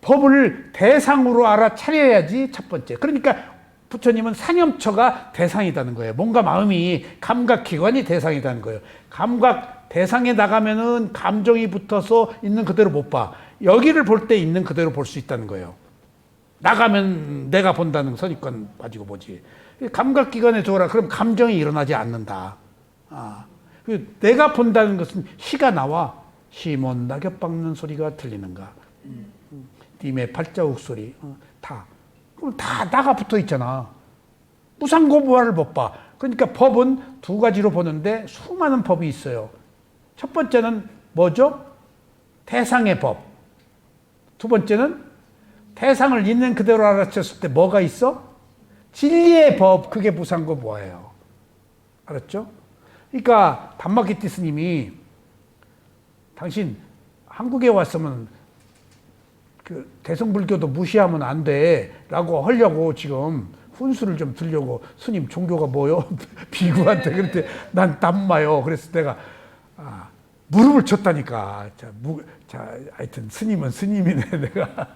법을 대상으로 알아차려야지 첫 번째. 그러니까 부처님은 사념처가 대상이라는 거예요. 뭔가 마음이 감각기관이 대상이라는 거예요. 감각 대상에 나가면은 감정이 붙어서 있는 그대로 못 봐. 여기를 볼 때 있는 그대로 볼 수 있다는 거예요. 나가면 내가 본다는 선입관 가지고 보지. 감각기관에 줘라. 그럼 감정이 일어나지 않는다. 내가 본다는 것은 시가 나와. 시몬 낙엽 밟는 소리가 들리는가. 님의 발자국 소리. 다. 그럼 다 나가 붙어 있잖아. 무상고무화를 못 봐. 그러니까 법은 두 가지로 보는데 수많은 법이 있어요. 첫 번째는 뭐죠? 대상의 법. 두 번째는 대상을 있는 그대로 알아챘을 때 뭐가 있어? 진리의 법. 그게 무상고무화예요. 알았죠? 그러니까 담마키티 스님이 당신 한국에 왔으면 그 대성불교도 무시하면 안 돼 라고 하려고 지금 훈수를 좀 들려고 스님 종교가 뭐요? 비구한테 그랬더니 난 담마요. 그래서 내가 무릎을 쳤다니까. 하여튼 스님은 스님이네 내가.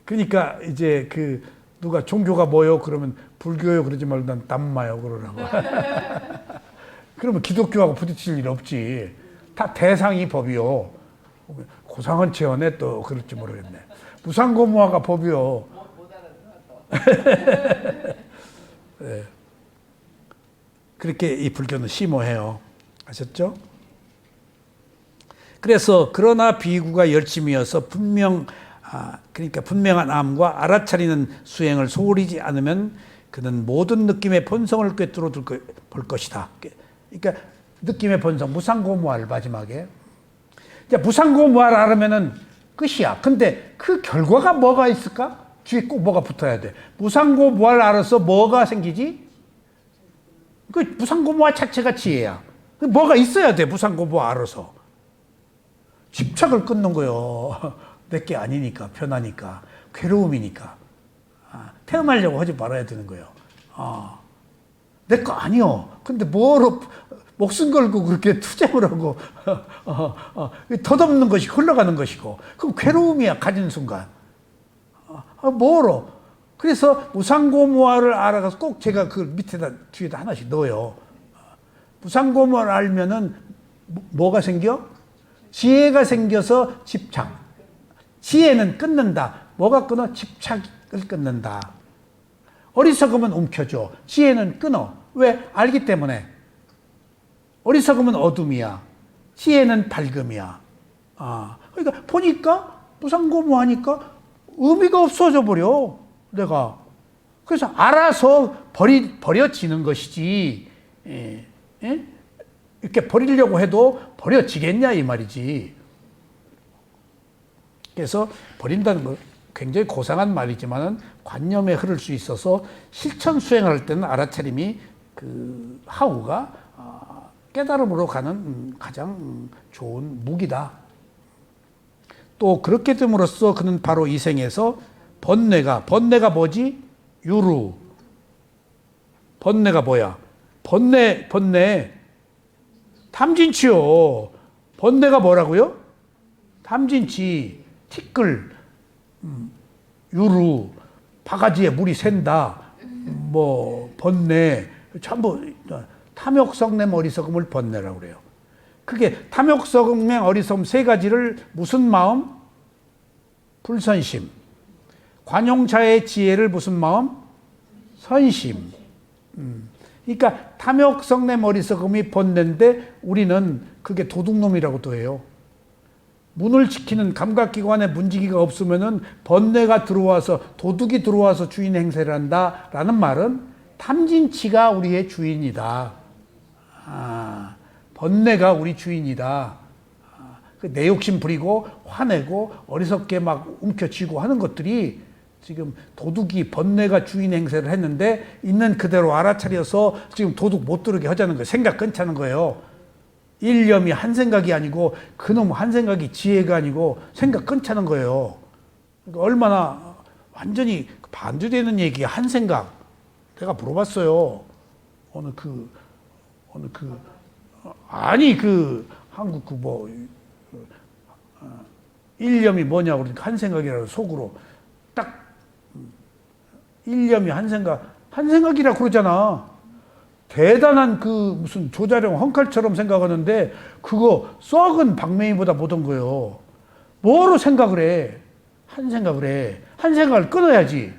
그러니까 이제 그 누가 종교가 뭐요? 그러면 불교요 그러지 말고 난 담마요 그러라고. 그러면 기독교하고 부딪힐 일 없지. 다 대상이 법이요. 고상한 체험에 또 그럴지 모르겠네. 무상고무화가 법이요. 네. 그렇게 이 불교는 심오해요. 아셨죠? 그래서 그러나 비구가 열심이어서 그러니까 분명한 암과 알아차리는 수행을 소홀히지 않으면 그는 모든 느낌의 본성을 꿰뚫어 볼 것이다. 그러니까 느낌의 본성, 무상고무화를 마지막에. 무상고무화를 알으면은 끝이야. 근데 그 결과가 뭐가 있을까? 뒤에 꼭 뭐가 붙어야 돼. 무상고무화를 알아서 뭐가 생기지? 그 무상고무화 자체가 지혜야. 뭐가 있어야 돼. 무상고무화 알아서. 집착을 끊는 거요. 내게 아니니까, 편하니까, 괴로움이니까. 태어나려고 하지 말아야 되는 거예요. 내 거 아니요. 근데 뭐로 목숨 걸고 그렇게 투쟁을 하고 덧없는 것이 흘러가는 것이고 그럼 괴로움이야. 가진 순간. 뭐로. 그래서 무상고무화를 알아가서 꼭 제가 그 밑에다 뒤에다 하나씩 넣어요. 무상고무화를 알면은 뭐가 생겨? 지혜가 생겨서 집착. 지혜는 끊는다. 뭐가 끊어? 집착을 끊는다. 어리석으면 움켜줘. 지혜는 끊어. 왜? 알기 때문에. 어리석으면 어둠이야. 지혜는 밝음이야. 그러니까 보니까 무상고무하니까 의미가 없어져 버려. 내가. 그래서 알아서 버려지는 것이지. 예? 이렇게 버리려고 해도 버려지겠냐 이 말이지. 그래서 버린다는 거 굉장히 고상한 말이지만은 관념에 흐를 수 있어서 실천 수행을 할 때는 알아차림이 그 하우가 깨달음으로 가는 가장 좋은 무기다. 또 그렇게 됨으로써 그는 바로 이 생에서 번뇌가 뭐지? 유루. 번뇌가 뭐야? 번뇌. 탐진치요. 번뇌가 뭐라고요? 탐진치, 티끌, 유루, 바가지에 물이 샌다, 뭐 번뇌, 전부 탐욕, 성냄, 어리석음을 번뇌라고 그래요. 그게 탐욕, 성냄, 어리석음 세 가지를 무슨 마음? 불선심. 관용차의 지혜를 무슨 마음? 선심. 그러니까 탐욕, 성냄, 어리석음이 번뇌인데 우리는 그게 도둑놈이라고도 해요. 문을 지키는 감각기관에 문지기가 없으면은 번뇌가 들어와서, 도둑이 들어와서 주인 행세를 한다라는 말은 탐진치가 우리의 주인이다. 번뇌가 우리 주인이다. 내 욕심 부리고 화내고 어리석게 막 움켜쥐고 하는 것들이 지금 도둑이 번뇌가 주인 행세를 했는데 있는 그대로 알아차려서 지금 도둑 못 들게 하자는 거예요. 생각 끊자는 거예요. 일념이 한 생각이 아니고 그놈 한 생각이 지혜가 아니고 생각 끊자는 거예요. 그러니까 얼마나 완전히 반대되는 얘기 한 생각. 내가 물어봤어요. 아니 한국 일념이 뭐냐고 그러니까 한 생각이라고 속으로 딱 일념이 한 생각이라고 그러잖아. 대단한 무슨 조자룡 헝칼처럼 생각하는데 그거 썩은 박맹이보다 못한 거예요. 뭐로 생각을 해? 한 생각을 해. 한 생각을 끊어야지.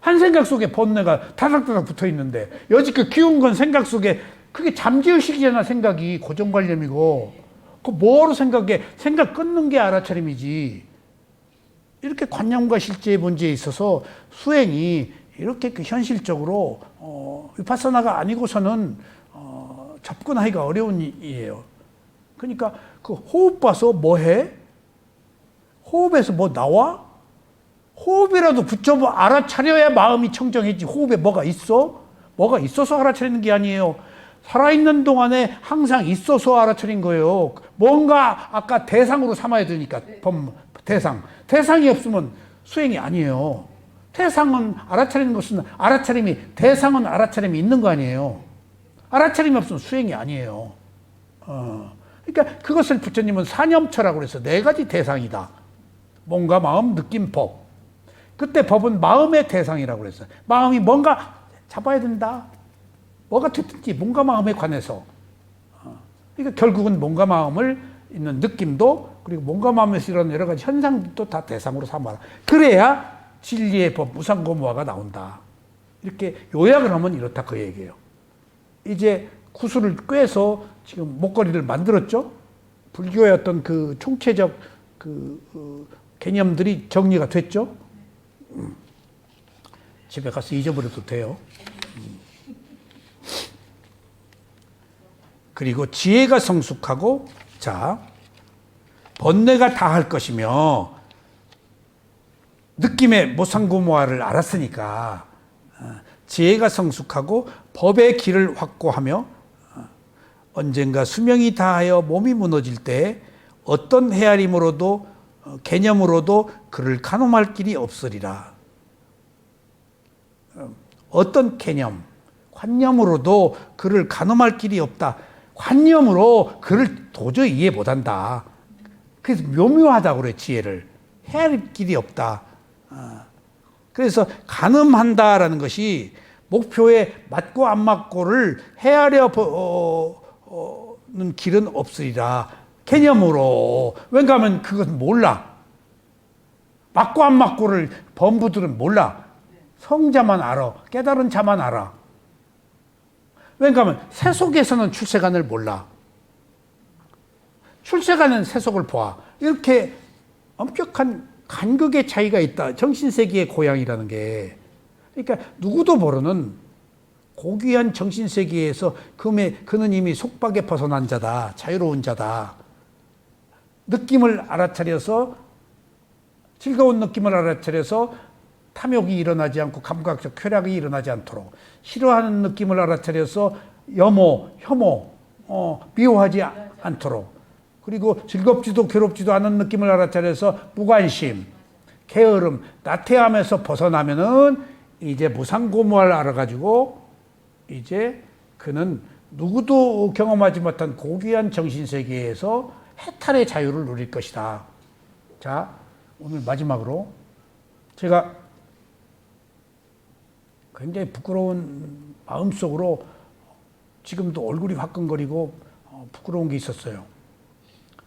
한 생각 속에 번뇌가 다닥다닥 붙어 있는데 여지껏 키운 건 생각 속에 그게 잠재의식이잖아. 생각이 고정관념이고 그 뭐로 생각해? 생각 끊는 게 알아차림이지. 이렇게 관념과 실제의 문제에 있어서 수행이 이렇게 현실적으로 위파사나가 아니고서는 접근하기가 어려운 일이에요. 그러니까 그 호흡 봐서 뭐 해? 호흡에서 뭐 나와? 호흡이라도 붙여봐 알아차려야 마음이 청정해지. 호흡에 뭐가 있어? 뭐가 있어서 알아차리는 게 아니에요. 살아있는 동안에 항상 있어서 알아차린 거예요. 뭔가 아까 대상으로 삼아야 되니까 대상이 없으면 수행이 아니에요. 대상은 알아차리는 것은 대상은 알아차림이 있는 거 아니에요. 알아차림이 없으면 수행이 아니에요. 그러니까 그것을 부처님은 사념처라고 그래서 네 가지 대상이다. 몸과 마음, 느낌, 법. 그때 법은 마음의 대상이라고 그랬어요. 마음이 뭔가 잡아야 된다. 뭐가 됐든지 몸과 마음에 관해서. 그러니까 결국은 몸과 마음을 있는 느낌도 그리고 몸과 마음에서 일어나는 여러 가지 현상도 다 대상으로 삼아라. 그래야 진리의 법, 무상고무화가 나온다. 이렇게 요약을 하면 이렇다 그 얘기예요. 이제 구슬을 꿰서 지금 목걸이를 만들었죠. 불교의 어떤 그 총체적 개념들이 정리가 됐죠. 집에 가서 잊어버려도 돼요. 그리고 지혜가 성숙하고, 자, 번뇌가 다할 것이며 느낌의 무상고무화를 알았으니까 지혜가 성숙하고 법의 길을 확고하며 언젠가 수명이 다하여 몸이 무너질 때 어떤 헤아림으로도 개념으로도 그를 가늠할 길이 없으리라. 어떤 개념, 관념으로도 그를 가늠할 길이 없다. 관념으로 그를 도저히 이해 못한다. 그래서 묘묘하다고 그래. 지혜를 헤아릴 길이 없다. 그래서 가늠한다라는 것이 목표에 맞고 안 맞고를 헤아려는 길은 없으리라. 개념으로. 왜냐하면 그것은 몰라. 맞고 안 맞고를 범부들은 몰라. 성자만 알아. 깨달은 자만 알아. 왜냐하면 세속에서는 출세관을 몰라. 출세관은 세속을 봐. 이렇게 엄격한 간극의 차이가 있다. 정신세계의 고향이라는 게. 그러니까 누구도 모르는 고귀한 정신세계에서 그는 이미 속박에 벗어난 자다. 자유로운 자다. 느낌을 알아차려서 즐거운 느낌을 알아차려서 탐욕이 일어나지 않고 감각적 쾌락이 일어나지 않도록 싫어하는 느낌을 알아차려서 혐오, 미워하지 않도록 그리고 즐겁지도 괴롭지도 않은 느낌을 알아차려서 무관심, 게으름, 나태함에서 벗어나면은 이제 무상고무를 알아가지고 이제 그는 누구도 경험하지 못한 고귀한 정신세계에서 해탈의 자유를 누릴 것이다. 자, 오늘 마지막으로 제가 굉장히 부끄러운 마음속으로 지금도 얼굴이 화끈거리고 부끄러운 게 있었어요.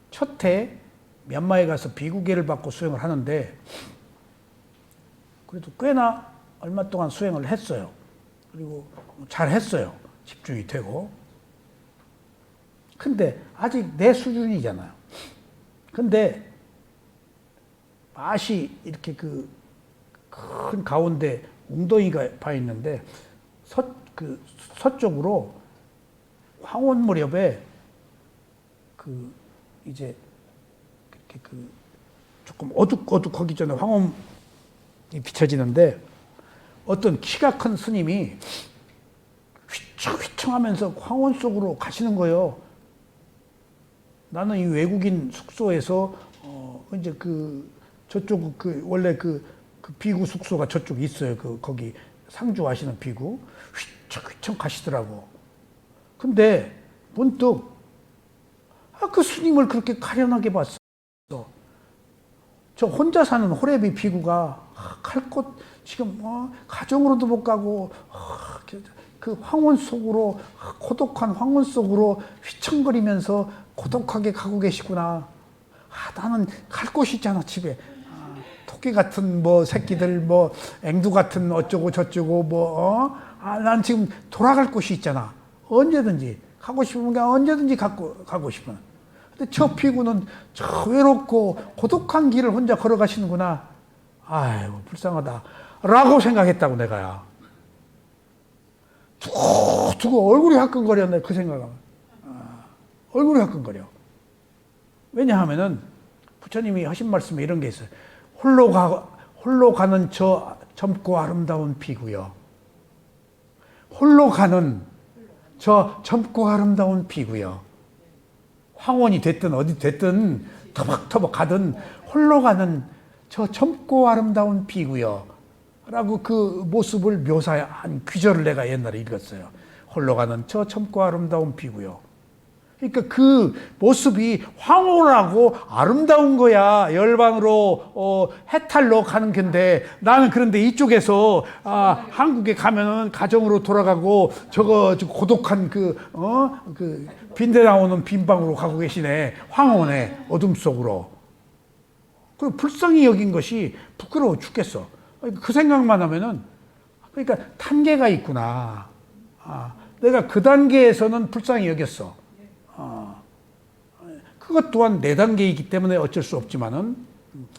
첫 해 미얀마에 가서 비구계를 받고 수행을 하는데 그래도 꽤나 얼마 동안 수행을 했어요. 그리고 잘 했어요. 집중이 되고. 근데 아직 내 수준이잖아요. 근데 맛이 이렇게 그 큰 가운데 웅덩이가 봐 있는데 서쪽으로 황혼 무렵에 그 이제 이렇게 그 조금 어둑어둑하기 전에 황혼이 비춰지는데 어떤 키가 큰 스님이 휘청휘청하면서 황혼 속으로 가시는 거예요. 나는 이 외국인 숙소에서 이제 저쪽 원래 그 비구 숙소가 저쪽에 있어요. 거기 상주하시는 비구 휘청휘청 가시더라고. 근데 문득 그 스님을 그렇게 가련하게 봤어. 저 혼자 사는 호레비 비구가 갈 곳 지금 가정으로도 못 가고 그 황혼 속으로 고독한 황혼 속으로 휘청거리면서 고독하게 가고 계시구나. 나는 갈 곳이 있잖아 집에. 토끼 같은 새끼들 앵두 같은 어쩌고 저쩌고 난 지금 돌아갈 곳이 있잖아. 언제든지 가고 싶으면 언제든지 가고 싶은. 근데 저 피구는 저 외롭고 고독한 길을 혼자 걸어가시는구나. 아이고 불쌍하다 라고 생각했다고 내가야. 두고 얼굴이 화끈거렸네 그 생각은. 얼굴이 화끈거려. 왜냐하면은 부처님이 하신 말씀에 이런 게 있어요. 홀로 가는 저 젊고 아름다운 피구요. 홀로 가는 저 젊고 아름다운 피구요. 황혼이 됐든 어디 됐든 터벅터벅 가든 홀로 가는 저 젊고 아름다운 피구요. 라고 그 모습을 묘사한 귀절을 내가 옛날에 읽었어요. 홀로 가는 저 젊고 아름다운 피구요. 그러니까 그 모습이 황홀하고 아름다운 거야. 열반으로 해탈로 가는 건데 나는 그런데 이쪽에서 한국에 가면은 가정으로 돌아가고 저거 고독한 그 빈대 나오는 빈방으로 가고 계시네. 황혼의 어둠 속으로. 그 불쌍히 여긴 것이 부끄러워 죽겠어. 그 생각만 하면은 그러니까 단계가 있구나. 내가 그 단계에서는 불쌍히 여겼어. 그것 또한 내 단계이기 때문에 어쩔 수 없지만은,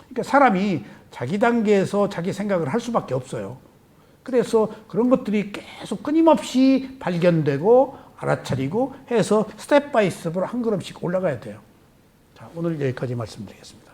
그러니까 사람이 자기 단계에서 자기 생각을 할 수밖에 없어요. 그래서 그런 것들이 계속 끊임없이 발견되고 알아차리고 해서 스텝 바이 스텝으로 한 걸음씩 올라가야 돼요. 자, 오늘 여기까지 말씀드리겠습니다.